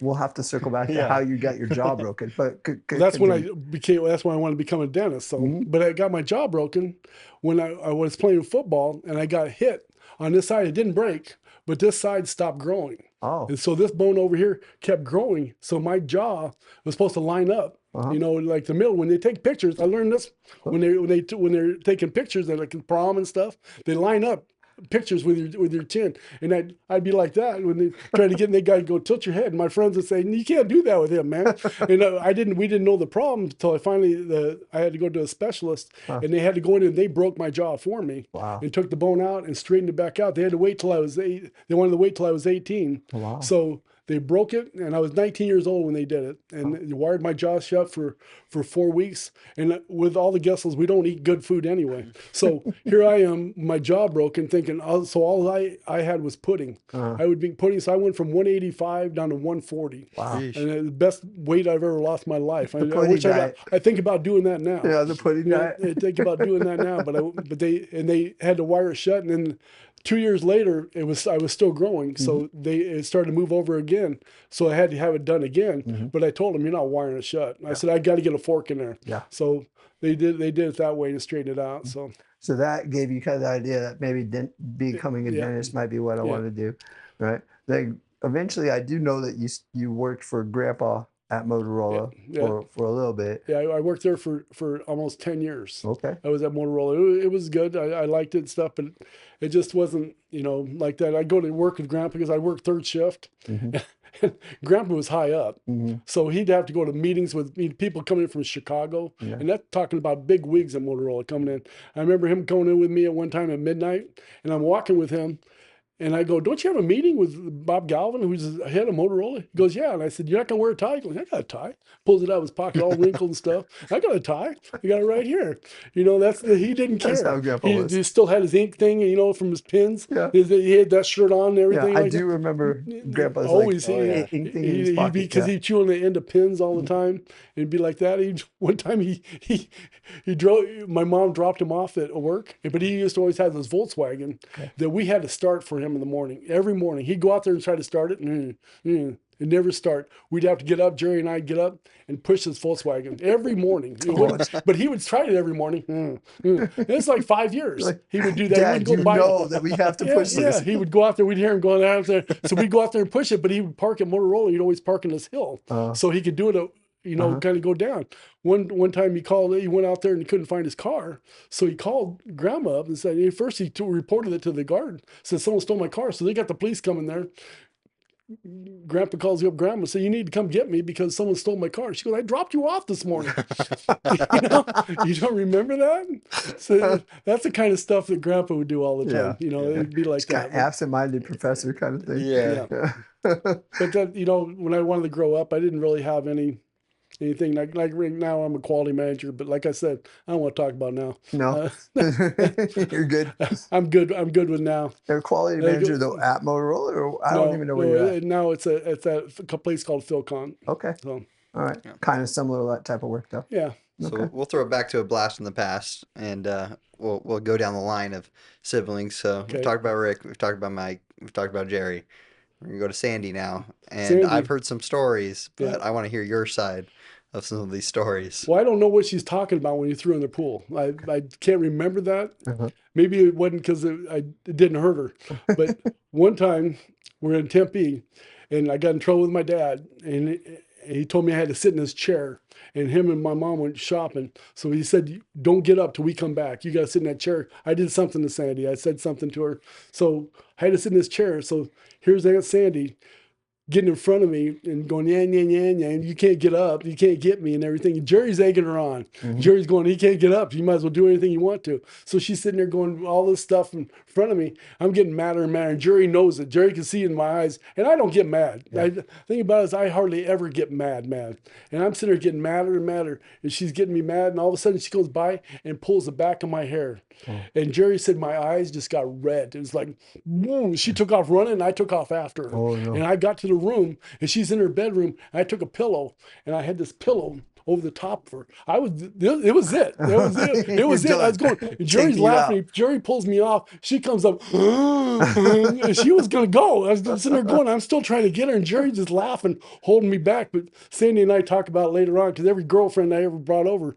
We'll have to circle back to how you got your jaw broken, but that's when that's when I wanted to become a dentist. So, but I got my jaw broken when I was playing football, and I got hit on this side. It didn't break, but this side stopped growing. Oh. And so this bone over here kept growing. So my jaw was supposed to line up, like the middle. When they take pictures, I learned this when they're taking pictures, they're like in prom and stuff. They line up pictures with your chin, and I'd be like that when they try to get in. They guy go tilt your head, and my friends would say, "You can't do that with him, man." And we didn't know the problem until I had to go to a specialist, and they had to go in and they broke my jaw for me. Wow. And took the bone out and straightened it back out. They had to wait till I was 8. They wanted to wait till I was 18. Wow. So They broke it, and I was 19 years old when they did it, and they wired my jaw shut for 4 weeks. And with all the Gissels, we don't eat good food anyway. So here I am, my jaw broken, thinking, so all I had was pudding. I would be pudding, so I went from 185 down to 140. Wow. And the best weight I've ever lost in my life. I think about doing that now. Yeah, the pudding diet. I think about doing that now, but they had to wire it shut, and then 2 years later, I was still growing, so it started to move over again. So I had to have it done again. But I told them, you're not wiring it shut. I said, I got to get a fork in there. Yeah. So they did it that way to straighten it out. So that gave you kind of the idea that maybe becoming a dentist might be what I want to do, right? Then eventually, I do know that you worked for Grandpa at Motorola for a little bit. Yeah, I worked there for almost 10 years. Okay. I was at Motorola. It was good. I liked it and stuff, but it just wasn't, like that. I go to work with Grandpa because I worked third shift. Grandpa was high up. So he'd have to go to meetings with people coming in from Chicago. And that's talking about big wigs at Motorola coming in. I remember him coming in with me at one time at midnight, and I'm walking with him. And I go, don't you have a meeting with Bob Galvin, who's the head of Motorola? He goes, yeah. And I said, you're not going to wear a tie? He goes, I got a tie. Pulls it out of his pocket, all wrinkled and stuff. I got a tie. I got it right here. He didn't care. That's how Grandpa was. He still had his ink thing, from his pins. Yeah. He had that shirt on and everything. Yeah, I do remember Grandpa's always ink thing in his pocket. Because he'd chew on the end of pins all the time. And be like that. One time he drove, my mom dropped him off at work, but he used to always have this Volkswagen that we had to start for him in the morning. Every morning. He'd go out there and try to start it, and it'd never start. We'd have to get up, Jerry and I'd get up and push his Volkswagen every morning. But he would try it every morning. And it's like 5 years. He would do that. Dad, you know that we have to push this. Yeah, he would go out there. We'd hear him going out there. So we'd go out there and push it, but he would park at Motorola. He'd always park in this hill. So he could do it kind of go down. One time he went out there and he couldn't find his car. So he called Grandma up and said, first he reported it to the guard, said someone stole my car. So they got the police coming there. Grandpa calls up Grandma and says, you need to come get me because someone stole my car. She goes, I dropped you off this morning. You don't remember that? So that's the kind of stuff that Grandpa would do all the time. It'd be like it's that. Kind of absent-minded professor kind of thing. Yeah. But that, when I wanted to grow up, I didn't really have anything like right now. I'm a quality manager, but like I said, I don't want to talk about now. No, you're good. I'm good. I'm good with now. You're a quality manager though at Motorola, or I don't even know where you're at. Now it's a place called Philcon. Okay. So, all right. Yeah. Kind of similar to that type of work though. Yeah. So we'll throw it back to a blast from the past, and we'll go down the line of siblings. So we've talked about Rick, we've talked about Mike, we've talked about Jerry. We're gonna go to Sandy now, and I've heard some stories, but I want to hear your side of some of these stories. Well, I don't know what she's talking about when you threw in the pool. I can't remember that. Maybe it wasn't because it didn't hurt her. But one time we're in Tempe, and I got in trouble with my dad, and he told me I had to sit in his chair. And him and my mom went shopping. So he said, don't get up till we come back. You got to sit in that chair. I did something to Sandy. I said something to her. So I had to sit in this chair. So here's Aunt Sandy getting in front of me and going, yeah, and you can't get up, you can't get me and everything. And Jerry's egging her on. Jerry's going, he can't get up. You might as well do anything you want to. So she's sitting there going all this stuff in front of me. I'm getting madder and madder. And Jerry knows it. Jerry can see it in my eyes. And I don't get mad. The thing about it is I hardly ever get mad. And I'm sitting there getting madder and madder. And she's getting me mad. And all of a sudden she goes by and pulls the back of my hair. And Jerry said my eyes just got red. It was like, whoa. She took off running and I took off after her. Oh, no. And I got to the room and she's in her bedroom. And I took a pillow and I had this pillow over the top of her. It was it. It was it. I was going, and Jerry's laughing. Jerry pulls me off. She comes up, and she was going to go. I was sitting there going, I'm still trying to get her, and Jerry's just laughing, holding me back. But Sandy and I talk about it later on, because every girlfriend I ever brought over,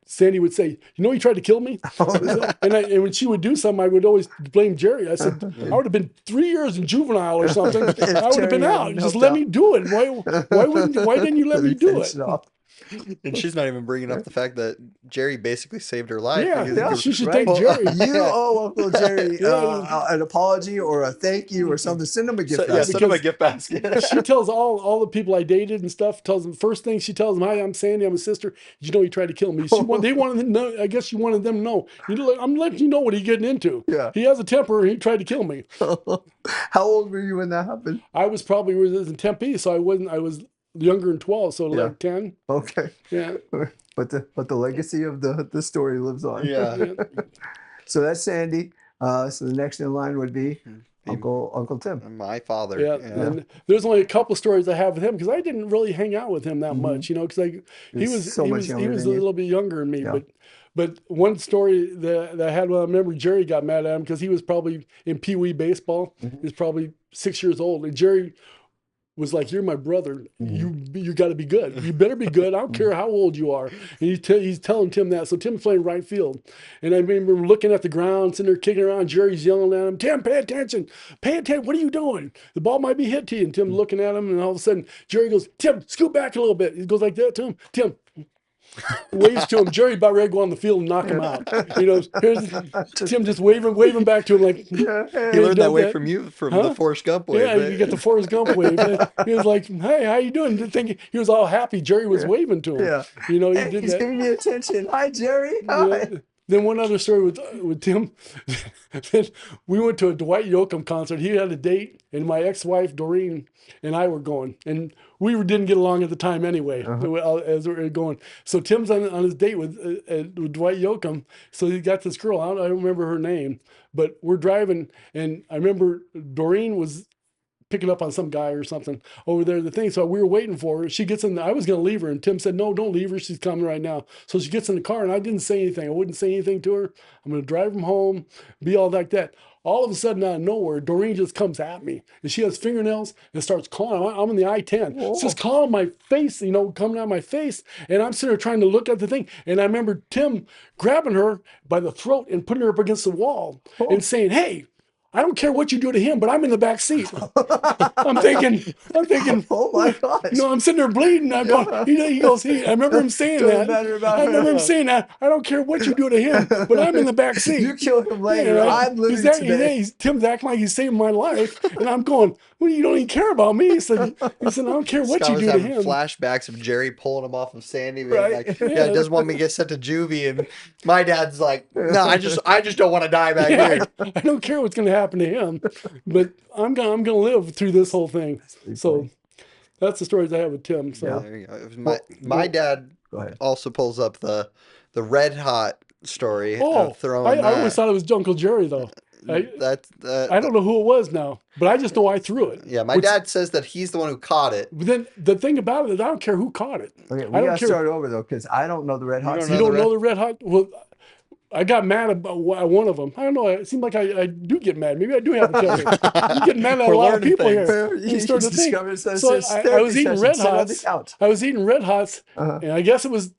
Sandy would say, you tried to kill me? And when she would do something, I would always blame Jerry. I said, I would have been 3 years in juvenile or something. I would have been out. Just let me do it. Why didn't you let me do it? And she's not even bringing up the fact that Jerry basically saved her life. Yeah, she should right. thank Jerry. You owe Uncle Jerry Yeah. an apology or a thank you or something. Send him a gift Yeah, basket. send him a gift basket. She tells all the people I dated and stuff. Tells them first thing she tells them, "Hi, I'm Sandy. I'm a sister. Did you know he tried to kill me?" They wanted to know. I guess she wanted them to know. I'm letting you know what he's getting into. Yeah. He has a temper. He tried to kill me. How old were you when that happened? I was probably in Tempe, so I was younger than 12, so Yeah. like 10. Okay. Yeah. But the legacy of the story lives on. Yeah. So that's Sandy. So the next in line would be Uncle Tim. My father. Yeah. And there's only a couple stories I have with him because I didn't really hang out with him that much, because he was so he much was younger he was a than you. little bit younger than me. Yeah. But one story that I had, I remember Jerry got mad at him because he was probably in Pee Wee baseball. He was probably 6 years old, and Jerry was like, "You're my brother. You got to be good. You better be good. I don't care how old you are." And he's telling Tim that. So Tim's playing right field, and I remember looking at the ground, sitting there kicking around. Jerry's yelling at him, "Tim, pay attention! Pay attention! What are you doing? The ball might be hit to you." And Tim looking at him, and all of a sudden Jerry goes, "Tim, scoot back a little bit." He goes like that to him. Tim waves to him. Jerry about ready to go on the field and knock him out. Here's Tim just waving back to him like He learned that way from you, from the Forrest Gump wave. Yeah, you get the Forrest Gump wave. He was like, "Hey, how you doing?" He was all happy. Jerry was waving to him. Yeah. He Hey, did he's that. giving me attention. Hi, Jerry. Hi. Then one other story with Tim. We went to a Dwight Yoakam concert. He had a date, and my ex-wife Doreen and I were going, and we didn't get along at the time anyway. As we were going, so Tim's on his date with Dwight Yoakam. So he got this girl. I don't remember her name, but we're driving, and I remember Doreen was picking up on some guy or something over there, the thing. So we were waiting for her. She gets in, I was going to leave her. And Tim said, "No, don't leave her. She's coming right now." So she gets in the car and I didn't say anything. I wouldn't say anything to her. I'm going to drive him home, be all like that. All of a sudden, out of nowhere, Doreen just comes at me, and she has fingernails and starts clawing. I'm in the I-10. It's just clawing my face, coming out of my face. And I'm sitting there trying to look at the thing. And I remember Tim grabbing her by the throat and putting her up against the wall and saying, "Hey, I don't care what you do to him, but I'm in the back seat." I'm thinking, Oh my gosh. I'm sitting there bleeding. I'm going, I remember him saying that. I remember him saying that. "I don't care what you do to him, but I'm in the back seat. You kill him later. I'm living today. Tim's acting like he's saving my life. And I'm going, "Well, you don't even care about me." He said, "I don't care what you do to him." Flashbacks of Jerry pulling him off of Sandy, being Right. like, "Yeah, it doesn't want me to get sent to juvie." And my dad's like, "No, I just don't want to die back here." I don't care what's going to happen to him, but I'm gonna live through this whole thing. So that's the stories I have with Tim. So There you go. My dad also pulls up the red hot story of throwing I always thought it was Uncle Jerry though. I don't know who it was now, but I just know I threw it. Yeah, my dad says that he's the one who caught it. But then the thing about it is I don't care who caught it. Okay, we got to start over though, because I don't know the Red Hot. You don't know the Red Hot? Well, I got mad about one of them. I don't know. It seemed like I do get mad. Maybe I do have a temper. I'm getting mad at a lot of people here. So I was eating Red Hots. I was eating Red Hots, and I guess it was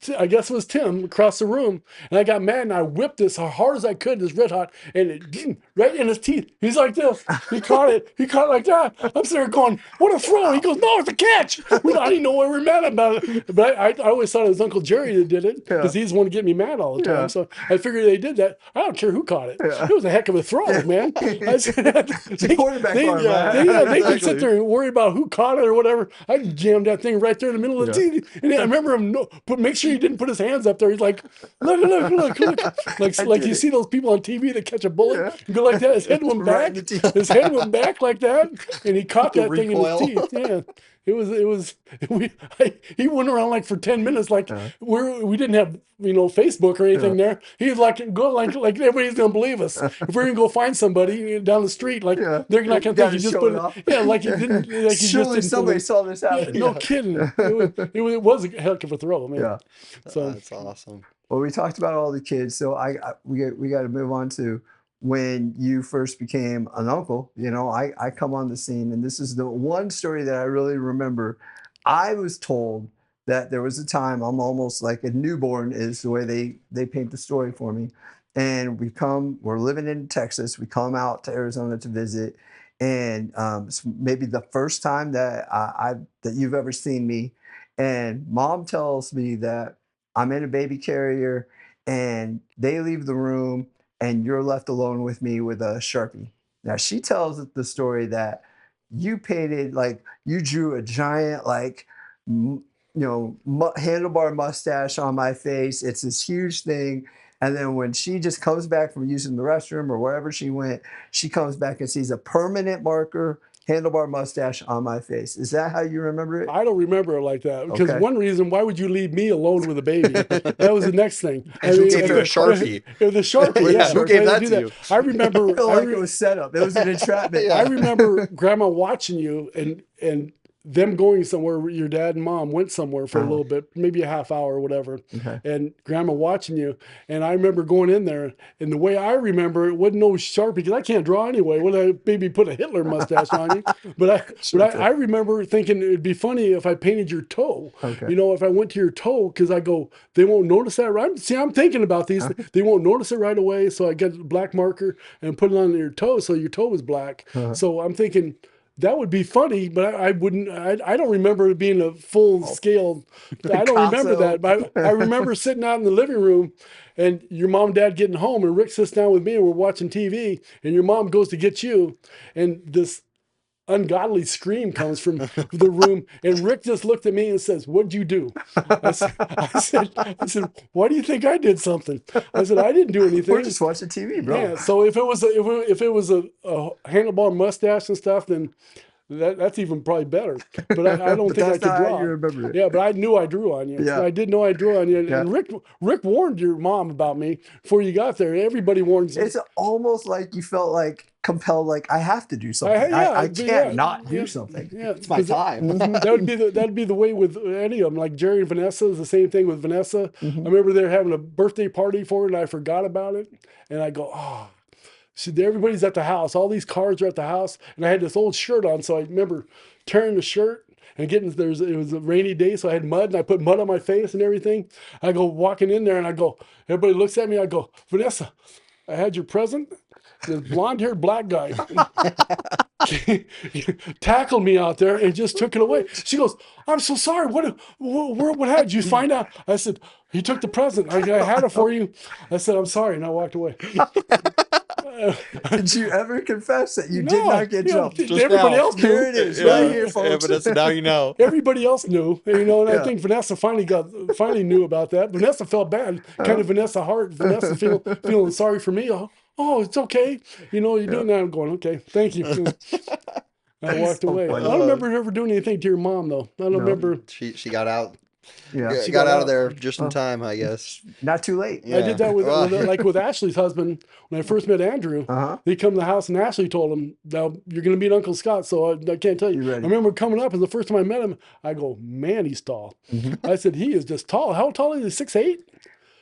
Tim across the room. And I got mad and I whipped this as hard as I could, this Red Hot, and it right in his teeth. He's like this. He caught it. He caught it like that. I'm sitting there going, "What a throw!" He goes, "No, it's a catch." I didn't know why we were mad about it, but I always thought it was Uncle Jerry that did it because he's the one to get me mad all the time. So I figured they did that. I don't care who caught it. It was a heck of a throw, man. They can sit there and worry about who caught it or whatever. I jammed that thing right there in the middle of the teeth. And I remember him, make sure he didn't put his hands up there. He's like, look. Like you see those people on TV that catch a bullet and go like that. His head went back. His head went back like that. And he caught that thing in his teeth. Yeah. He went around like for 10 minutes, like we didn't have, Facebook or anything there. He was like, like everybody's going to believe us. If we're going to go find somebody down the street, like they're not going to think you just put it. Like you didn't, like you Surely just somebody saw this happen. No kidding. It was a heck of a throw, man. Yeah. So that's awesome. Well, we talked about all the kids, so we got to move on to when you first became an uncle. I come on the scene, and this is the one story that I really remember. I was told that there was a time, I'm almost like a newborn is the way they paint the story for me. And we're living in Texas. We come out to Arizona to visit. And it's maybe the first time that that you've ever seen me. and mom tells me that I'm in a baby carrier and they leave the room and you're left alone with me with a Sharpie. Now she tells the story that you painted, like you drew a giant, like, handlebar mustache on my face. It's this huge thing. And then when she just comes back from using the restroom or wherever she went, she comes back and sees a permanent marker handlebar mustache on my face. Is that how you remember it? I don't remember it like that because Okay. one reason, why would you leave me alone with a baby? That was the next thing. And who gave you a Sharpie? The Sharpie, yeah. Who gave that to you? I remember. I feel like it was set up. It was an entrapment. I remember Grandma watching you and them going somewhere. Your dad and mom went somewhere for a little bit, maybe a half hour or whatever. Okay. And Grandma watching you. And I remember going in there, and the way I remember it wasn't no Sharpie because I can't draw anyway. Would I maybe put a Hitler mustache on you? But I remember thinking it'd be funny if I painted your toe. Okay. You know, if I went to your toe, because I go, they won't notice that, right? See, I'm thinking about these. They won't notice it right away. So I get a black marker and put it on your toe, so your toe was black. So I'm thinking, that would be funny, but I wouldn't. I don't remember it being a full scale. I don't remember that. But I remember sitting out in the living room, and your mom and dad getting home, and Rick sits down with me, and we're watching TV, and your mom goes to get you, and this ungodly scream comes from the room, and Rick just looked at me and says, "What'd you do?" I said, "Why do you think I did something?" I said, "I didn't do anything. We're just watching TV, bro." Yeah. So if it was a handlebar mustache and stuff, then that's even probably better. But I don't think I could draw. You remember it. Yeah, but I knew I drew on you. Yeah. I did know I drew on you. And, Yeah. and Rick warned your mom about me before you got there. Everybody warns you. It's almost like you felt like compelled, like I have to do something. I can't not do something. Yeah, It's my time. that'd be the way with any of them. Like Jerry and Vanessa is the same thing with Vanessa. I remember they were having a birthday party for her, and I forgot about it. And I go, oh. So everybody's at the house. All these cards are at the house, and I had this old shirt on. So I remember tearing the shirt and it was a rainy day, so I had mud, and I put mud on my face and everything. I go walking in there, and I go, everybody looks at me. I go, Vanessa, I had your present. This blonde-haired black guy tackled me out there and just took it away. She goes, "I'm so sorry. What did you find out?" I said, "He took the present. I had it for you." I said, "I'm sorry," and I walked away. Did you ever confess that you did not get jumped? Everybody else knew. Here it is, right here, folks. Evidence, now you know. Everybody else knew, and I think Vanessa finally knew about that. Vanessa felt bad, kind of Vanessa Hart. Vanessa feeling sorry for me. Oh, it's okay. You're doing that. I'm going, okay, thank you. I walked away. I don't remember ever doing anything to your mom, though. I don't remember. She got out. Yeah, She got out of there just in time, I guess. Not too late. Yeah. I did that with Ashley's husband when I first met Andrew. They come to the house, and Ashley told him, "Now you're going to meet Uncle Scott." So I can't tell you. I remember coming up, and the first time I met him, I go, "Man, he's tall." I said, "He is just tall. How tall is he? 6'8"?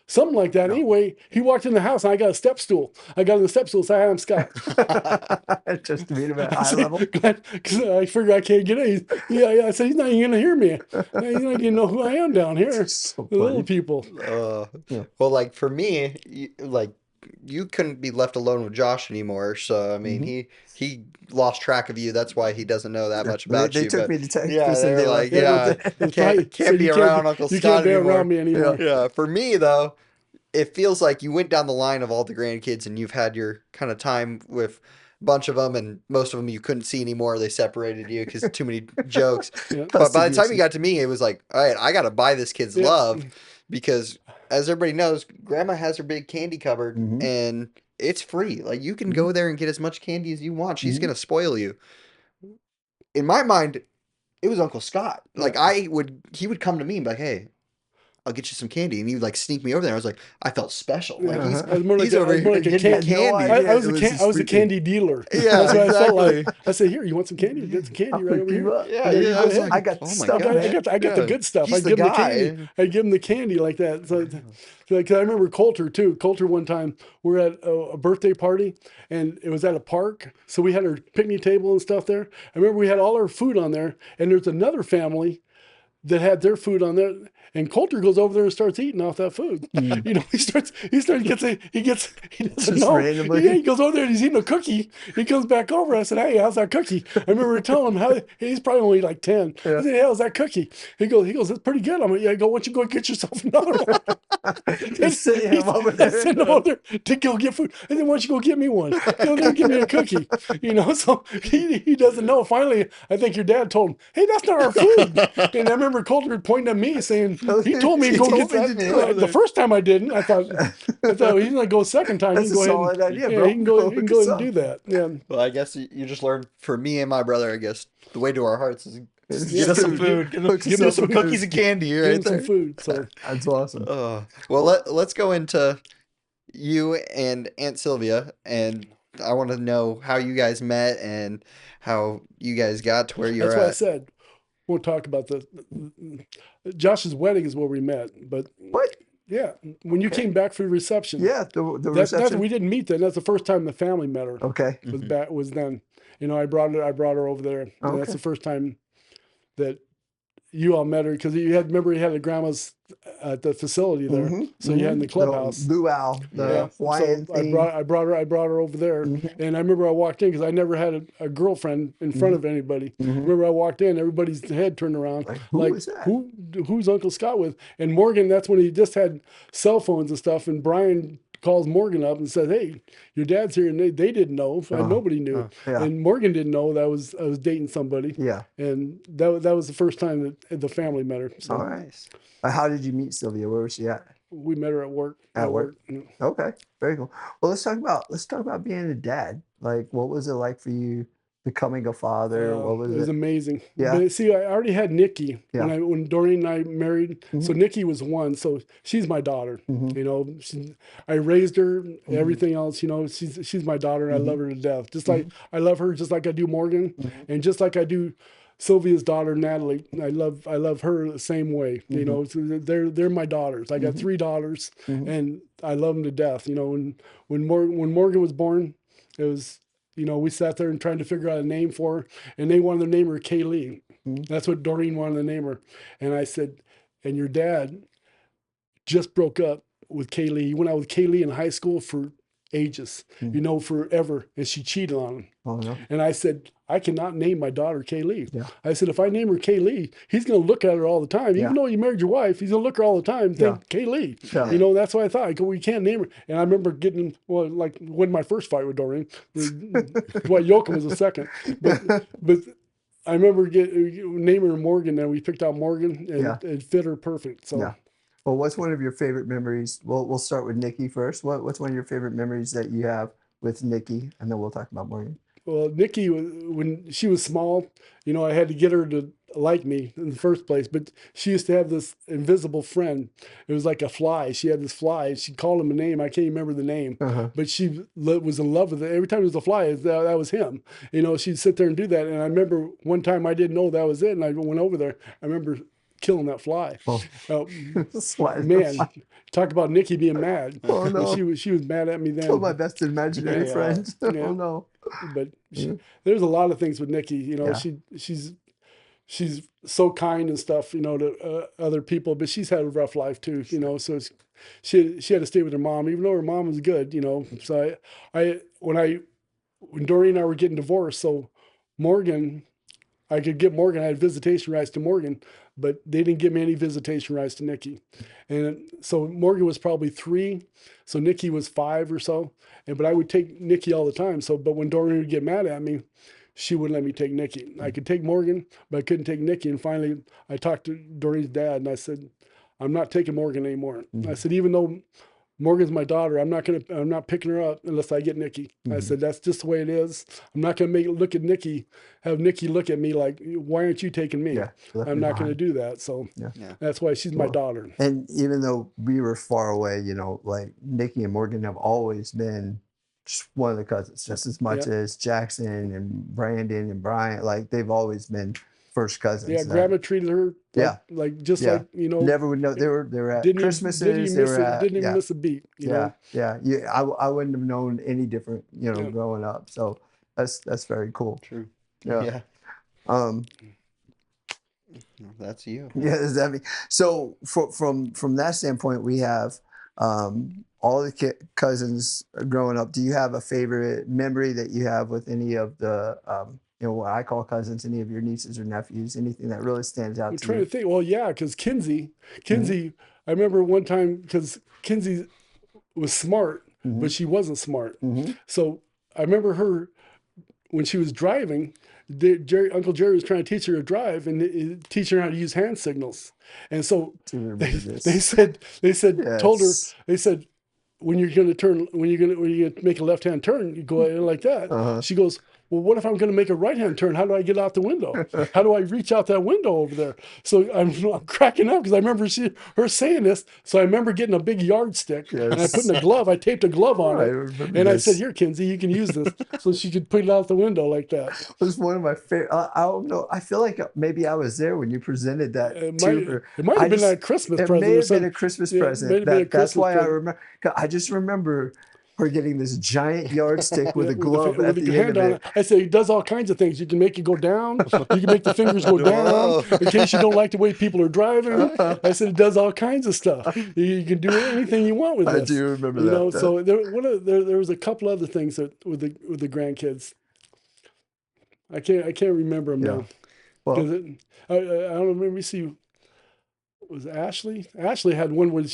Something like that. No. Anyway, he walked in the house, and I got a step stool. I got in the step stool, so I'm Scott. Just to meet him at eye level. Because I figure I can't get in. Yeah. I said, he's not even going to hear me. He's not going to know who I am down here. So the little people. Well, like for me, you couldn't be left alone with Josh anymore. So I mean, he lost track of you. That's why he doesn't know that much about you. They took me to Texas. Yeah, they're like, can't be around Uncle Scott you can't be anymore. Around me anymore. Yeah. For me though, it feels like you went down the line of all the grandkids, and you've had your kind of time with a bunch of them, and most of them you couldn't see anymore. They separated you because too many jokes. But by the time you got to me, it was like, all right, I got to buy this kid's love, because as everybody knows, Grandma has her big candy cupboard, and it's free. Like, you can go there and get as much candy as you want. She's going to spoil you. In my mind, it was Uncle Scott. Like, he would come to me and be like, "Hey, I'll get you some candy," and he would like sneak me over there. I was like, I felt special. Like he's over here getting candy. I was a candy dealer. Yeah, that's what exactly. I felt like. I said, "Here, you want some candy? Get some candy right over here." Yeah. I got stuff. I got the good stuff. He's the guy. I give him the candy like that. So, like, I remember Coulter too. Coulter one time we were at a birthday party, and it was at a park. So we had our picnic table and stuff there. I remember we had all our food on there, and there's another family that had their food on there. And Coulter goes over there and starts eating off that food. You know, he doesn't Just know. randomly? Yeah, he goes over there and he's eating a cookie. He comes back over. I said, hey, how's that cookie? I remember telling him how he's probably only like 10. I said, hey, how's that cookie? He goes, it's pretty good. I'm like, yeah, I go, why don't you go get yourself another one? Just sitting him over there. Send him over there to go get food. And then why don't you go get me one? Go there and give me a cookie. You know, so he doesn't know. Finally, I think your dad told him, hey, that's not our food. And I remember Coulter pointing at me saying, he told me to go get that. The first time I didn't. I thought he's gonna go second time. That's he can a go solid ahead idea, bro. He can go ahead and do that. Yeah. Well, I guess you just learned, for me and my brother, I guess the way to our hearts is Get us some food. Give us some cookies and candy right there. Some food. So that's awesome. Well, let's go into you and Aunt Sylvia, and I want to know how you guys met and how you guys got to where you're at. That's why I said we'll talk about Josh's wedding is where we met. But what? Yeah, when you came back for the reception. Yeah, the reception. We didn't meet then. That's the first time the family met her. Okay. Was then. You know, I brought her over there. And that's the first time that you all met her, because you had a grandma's at the facility there. So you had in the clubhouse. Luau, the Hawaiian thing. I brought her over there. And I remember I walked in because I never had a girlfriend in front of anybody. I remember I walked in, everybody's head turned around. Who is that? Who's Uncle Scott with? And Morgan, that's when he just had cell phones and stuff. And Brian calls Morgan up and says, hey, your dad's here. And they didn't know. Nobody knew. And Morgan didn't know that I was dating somebody. Yeah. And that was the first time that the family met her. So. Oh, nice. How did you meet Sylvia? Where was she at? We met her at work. At work. Okay, very cool. Well, let's talk about being a dad. Like, what was it like for you becoming a father? What was it? It was amazing. Yeah. But see, I already had Nikki when Doreen and I married. So Nikki was one. So she's my daughter. You know, I raised her. Everything else, you know, she's my daughter. And I love her to death. Just like I love her, just like I do Morgan, and just like I do Sylvia's daughter, Natalie. I love her the same way. You know, so they're my daughters. I got 3 daughters, and I love them to death. You know, when Morgan was born, it was, you know, we sat there and trying to figure out a name for her, and they wanted to name her Kaylee. That's what Doreen wanted to name her. And I said, and your dad just broke up with Kaylee. He went out with Kaylee in high school for ages, you know, forever, and she cheated on him. Oh, no. And I said, I cannot name my daughter Kaylee. Yeah. I said, if I name her Kaylee, he's going to look at her all the time. Even though you married your wife, he's going to look at her all the time and think, Kaylee. Yeah. You know, that's what I thought. I go, we can't name her. And I remember getting, like, when my first fight with Doreen, Yoakum was the second. But I remember naming her Morgan, and we picked out Morgan, and it fit her perfect. So. Yeah. Well, what's one of your favorite memories? We'll start with Nikki first. What's one of your favorite memories that you have with Nikki, and then we'll talk about Morgan. Well, Nikki, when she was small, you know, I had to get her to like me in the first place. But she used to have this invisible friend. It was like a fly. She had this fly. She called him a name. I can't remember the name. But she was in love with it. Every time there was a fly, that was him. You know, she'd sit there and do that. And I remember one time I didn't know that was it. And I went over there. I remember killing that fly. Man, talk about Nikki being mad. Oh, no. She was mad at me then. Killed my best imaginary friend. Oh no. But there's a lot of things with Nikki. You know, she's so kind and stuff, you know, to other people, but she's had a rough life too, you know. So she had to stay with her mom, even though her mom was good, you know. So when Doreen and I were getting divorced, so Morgan, I could get Morgan. I had visitation rights to Morgan, but they didn't give me any visitation rights to Nikki. And so Morgan was probably 3, so Nikki was 5 or so. But I would take Nikki all the time. But when Doreen would get mad at me, she wouldn't let me take Nikki. I could take Morgan, but I couldn't take Nikki. And finally, I talked to Doreen's dad, and I said, I'm not taking Morgan anymore. I said, even though Morgan's my daughter, I'm not picking her up unless I get Nikki. I said, that's just the way it is. I'm not going to have Nikki look at me like, why aren't you taking me? I'm not going to do that. So that's why she's my daughter. And even though we were far away, you know, like Nikki and Morgan have always been just one of the cousins, just as much as Jackson and Brandon and Brian. Like, they've always been first cousins. Yeah, Grandma treated her like you know. Never would know. They were at Christmases. Didn't even miss a beat. You know? I wouldn't have known any different, you know, growing up. So that's very cool. True. Yeah. That's you. Yeah, does that mean so? From that standpoint, we have all the cousins growing up. Do you have a favorite memory that you have with any of the what I call cousins? Any of your nieces or nephews? Anything that really stands out I'm to trying you? to think. Well, yeah, because Kinsey, I remember one time because Kinsey was smart, Mm-hmm. but she wasn't smart. Mm-hmm. So I remember her when she was driving. Uncle Jerry was trying to teach her to drive and teach her how to use hand signals. And so Do you remember they this? said told her Yes. they said when you're going to turn when you're going to make a left hand turn, you go in like that. Uh-huh. She goes, well, what if I'm going to make a right hand turn? How do I get out the window? How do I reach out that window over there? So I'm cracking up because I remember her saying this. So I remember getting a big yardstick and I put in a glove. I taped a glove on I it, remember and I this. said, "Here, Kinsey, you can use this." So she could put it out the window like that. It was one of my favorite. I don't know. I feel like maybe I was there when you presented that It to her. might have been a Christmas It present may or have been something. a Christmas Yeah, it present. might have been a That's Christmas why I present. remember. I just remember her getting this giant yardstick with Yeah, a glove with at the the end hand of on it. it. I say it does all kinds of things. You can make it go down. You can make the fingers go down Whoa. in case you don't like the way people are driving. I said it does all kinds of stuff. You can do anything you want with I this. do remember You that. know, so there was a couple other things that with the grandkids. I can't remember them Yeah. now Well, because I don't remember. Let me see. Was Ashley? Ashley had one where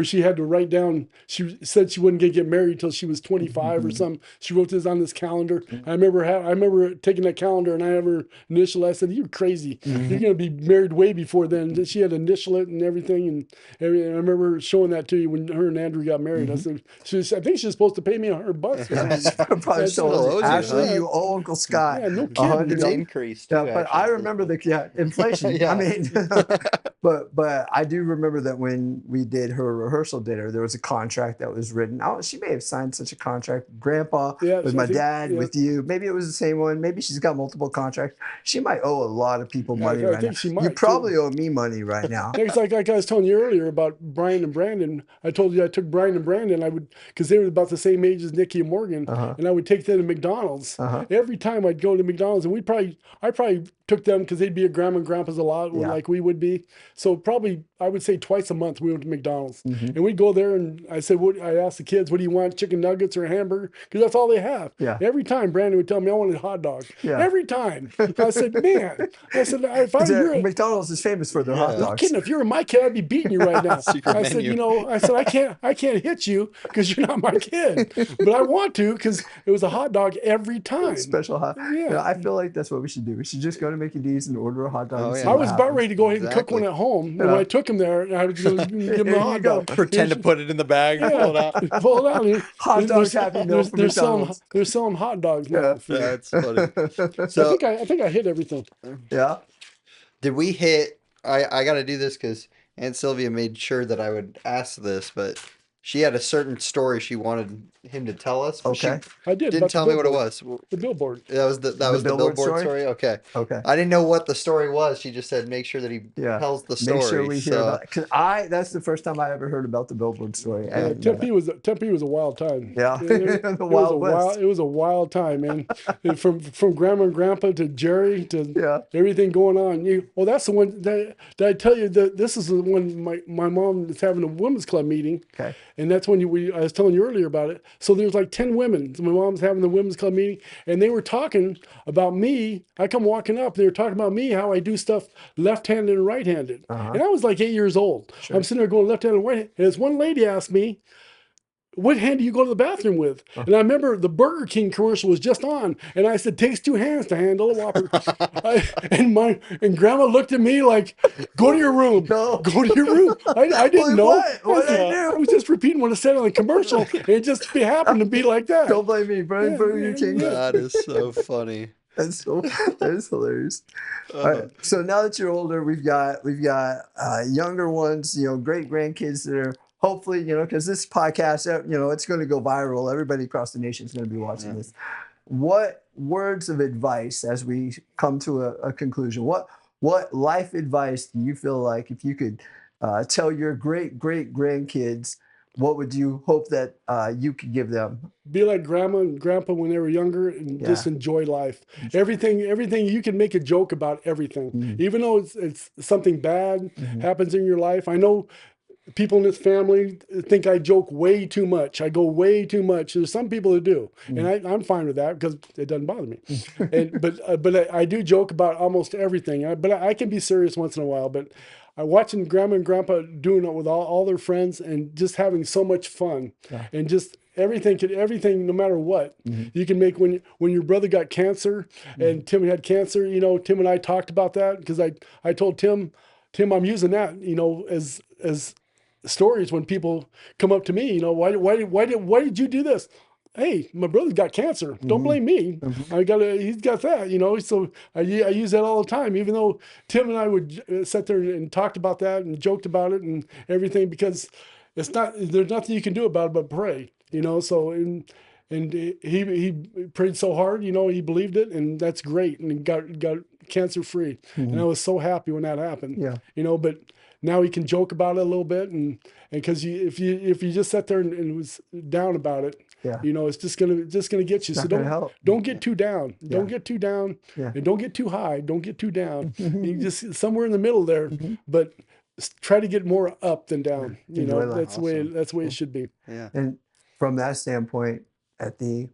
she had to write down. She said she wasn't going to get married until she was 25 or something. She wrote this on this calendar. I remember taking that calendar and I have her initial. I said, "You're crazy. You're going to be married way before then." She had to initial it and everything. And I remember showing that to you when her and Andrew got married. I said, I think she's supposed to pay me $100 for that. probably That's still still owes you, Ashley, huh? you owe Uncle Scott. Yeah, no $100. kidding. It's increased too, Yeah, but I actually. remember inflation. Yeah. I mean, but I do remember that when we did her rehearsal dinner, there was a contract that was written. She may have signed such a contract. Grandpa with my dad, with you. Maybe it was the same one. Maybe she's got multiple contracts. She might owe a lot of people money right now. She might. You probably owe me money right now. Yeah, it's like I was telling you earlier about Brian and Brandon. I told you I took Brian and Brandon. Because they were about the same age as Nikki and Morgan, and I would take them to McDonald's. Every time I'd go to McDonald's, and I probably took them because they'd be at Grandma and Grandpa's a lot, like we would be. So probably I would say twice a month we went to McDonald's, and we'd go there, and I said, I asked the kids, "What do you want? Chicken nuggets or a hamburger?" Because that's all they have. Yeah. Every time Brandon would tell me I wanted a hot dog. Yeah. Every time. I said, "Man," I said, McDonald's is famous for their hot no dogs. kidding. If you were my kid, I'd be beating you right now. Secret I said, menu. I can't hit you because you're not my kid, but I want to because it was a hot dog every time. Special hot. Yeah. I feel like that's what we should do. We should just go to Mickey D's and order a hot dog. Oh, yeah. I was about ready to go ahead and cook one at home. And when I took him there, I was going to give him a hot dog. Pretend to put it in the bag and pull it out. Pull it out. Hot dogs Happy Meal from McDonald's. They're selling hot dogs now. That's funny. So I think I hit everything. Yeah. Did we hit? I got to do this because Aunt Sylvia made sure that I would ask this, but she had a certain story she wanted him to tell us. But Okay. I did. didn't tell me what it was. The billboard. That was the billboard story. Okay. Okay. I didn't know what the story was. She just said make sure that he tells the story. Make sure we hear about it. Because that's the first time I ever heard about the billboard story. Tempe was a wild time. Yeah. It was a wild time, man. from Grandma and Grandpa to Jerry to everything going on. That's the one that I tell you that this is the one my mom is having a women's club meeting. Okay. And that's when I was telling you earlier about it. So there's like 10 women. So my mom's having the women's club meeting, and they were talking about me. I come walking up, they were talking about me, how I do stuff left-handed and right-handed. And I was like 8 years old. Sure. I'm sitting there going left-handed and right-handed. And this one lady asked me, "What hand do you go to the bathroom with?" And I remember the Burger King commercial was just on, and I said, "Takes 2 hands to handle a Whopper." and Grandma looked at me like, "Go to your room. No. Go to your room." I didn't know. What did I do? I was just repeating what I said on the commercial, and it just happened to be like that. Don't blame me, Burger King. That is so funny. That is hilarious. All right. So now that you're older, we've got younger ones, great grandkids that are hopefully, because this podcast, it's going to go viral. Everybody across the nation is going to be watching this. What words of advice, as we come to a conclusion, what life advice do you feel like if you could tell your great grandkids, what would you hope that you could give them? Be like grandma and grandpa when they were younger, and just enjoy life. Everything you can make a joke about everything, even though it's something bad happens in your life. I know people in this family think I joke way too much. I go way too much. There's some people that do, and I'm fine with that because it doesn't bother me. But I do joke about almost everything. But I can be serious once in a while. But watching grandma and grandpa doing it with all their friends and just having so much fun, and just everything, no matter what you can make. When your brother got cancer and Tim had cancer, Tim and I talked about that because I told Tim, I'm using that, as stories when people come up to me, why did you do this? Hey, my brother's got cancer. Don't blame me. He's got that, so I use that all the time, even though Tim and I would sit there and talked about that and joked about it and everything, because there's nothing you can do about it but pray, so, and he prayed so hard, he believed it, and that's great. And he got cancer free. And I was so happy when that happened, but now he can joke about it a little bit, and because if you just sat there and was down about it, it's just gonna get you. So don't get too down. Don't get too down, and don't get too high. Don't get too down. You just somewhere in the middle there, but try to get more up than down. That's the way it should be. Yeah. And from that standpoint,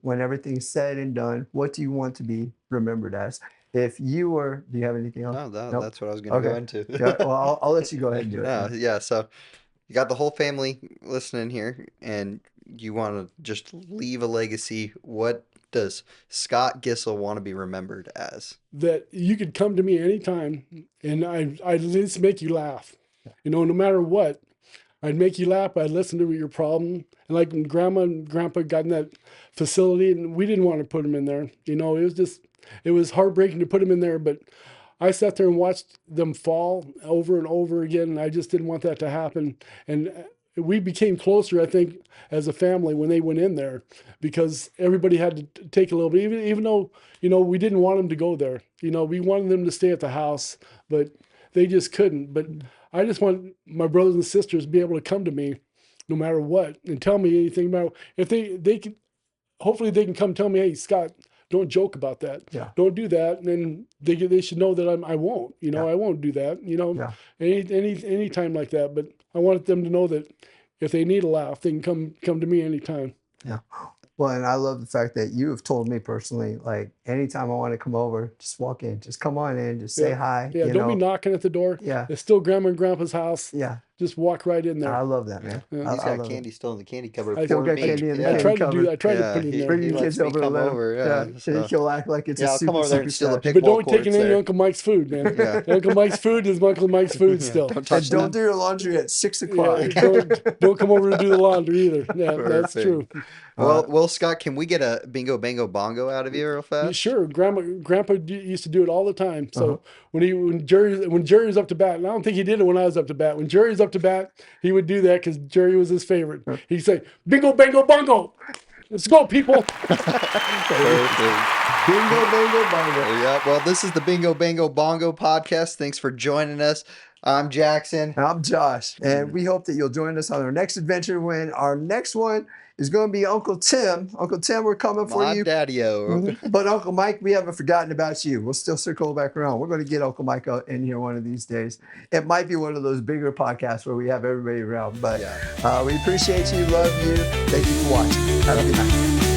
when everything's said and done, what do you want to be remembered as? If you were, do you have anything else? No, Nope. that's what I was going to go into. Well, I'll let you go ahead and do it. Yeah. So you got the whole family listening here, and you want to just leave a legacy. What does Scott Gissel want to be remembered as? That you could come to me anytime, and I'd at least make you laugh. No matter what, I'd make you laugh. I'd listen to your problem. And like when grandma and grandpa got in that facility, and we didn't want to put them in there. It was heartbreaking to put them in there, but I sat there and watched them fall over and over again, and I just didn't want that to happen. And we became closer, I think, as a family when they went in there, because everybody had to take a little bit, even though, we didn't want them to go there. We wanted them to stay at the house, but they just couldn't. But I just want my brothers and sisters to be able to come to me no matter what and tell me anything about, if they can, hopefully they can come tell me, hey, Scott, don't joke about that. Yeah. Don't do that. And then they should know that I won't, I won't do that, any time like that. But I want them to know that if they need a laugh, they can come to me anytime. Yeah. Well, and I love the fact that you have told me personally, like, anytime I want to come over, just walk in, just come on in, just say hi. Yeah, don't be knocking at the door. Yeah. It's still grandma and grandpa's house. Yeah. Just walk right in there. I love that, man. Yeah. He's got candy still in the candy cupboard. I still got candy in the candy cupboard. I tried to put it in there. Bring your kids over to live. So. He'll act like it's a I'll super, come over there and steal a super pickleball But don't take courts any there. Uncle Mike's food, man. Uncle Mike's food is Uncle Mike's food still. Don't touch And don't do your laundry at 6 o'clock. Yeah, don't come over to do the laundry either. Yeah, that's Perfect. true. Well, Scott, can we get a Bingo Bango Bongo out of you real fast? Sure. Grandpa used to do it all the time. So when Jerry was up to bat, and I don't think he did it when I was up to bat. When Jerry was up to bat, he would do that because Jerry was his favorite. He'd say, "Bingo Bango Bongo, let's go, people." Perfect. Bingo, bango, bongo. Yeah. Well, this is the Bingo Bango Bongo podcast. Thanks for joining us. I'm Jackson. And I'm Josh. And we hope that you'll join us on our next adventure, when our next one is going to be Uncle Tim. Uncle Tim, we're coming for My you. daddy-o. But Uncle Mike, we haven't forgotten about you. We'll still circle back around. We're going to get Uncle Mike out in here one of these days. It might be one of those bigger podcasts where we have everybody around. But we appreciate you, love you. Thank you for watching. Have a good night.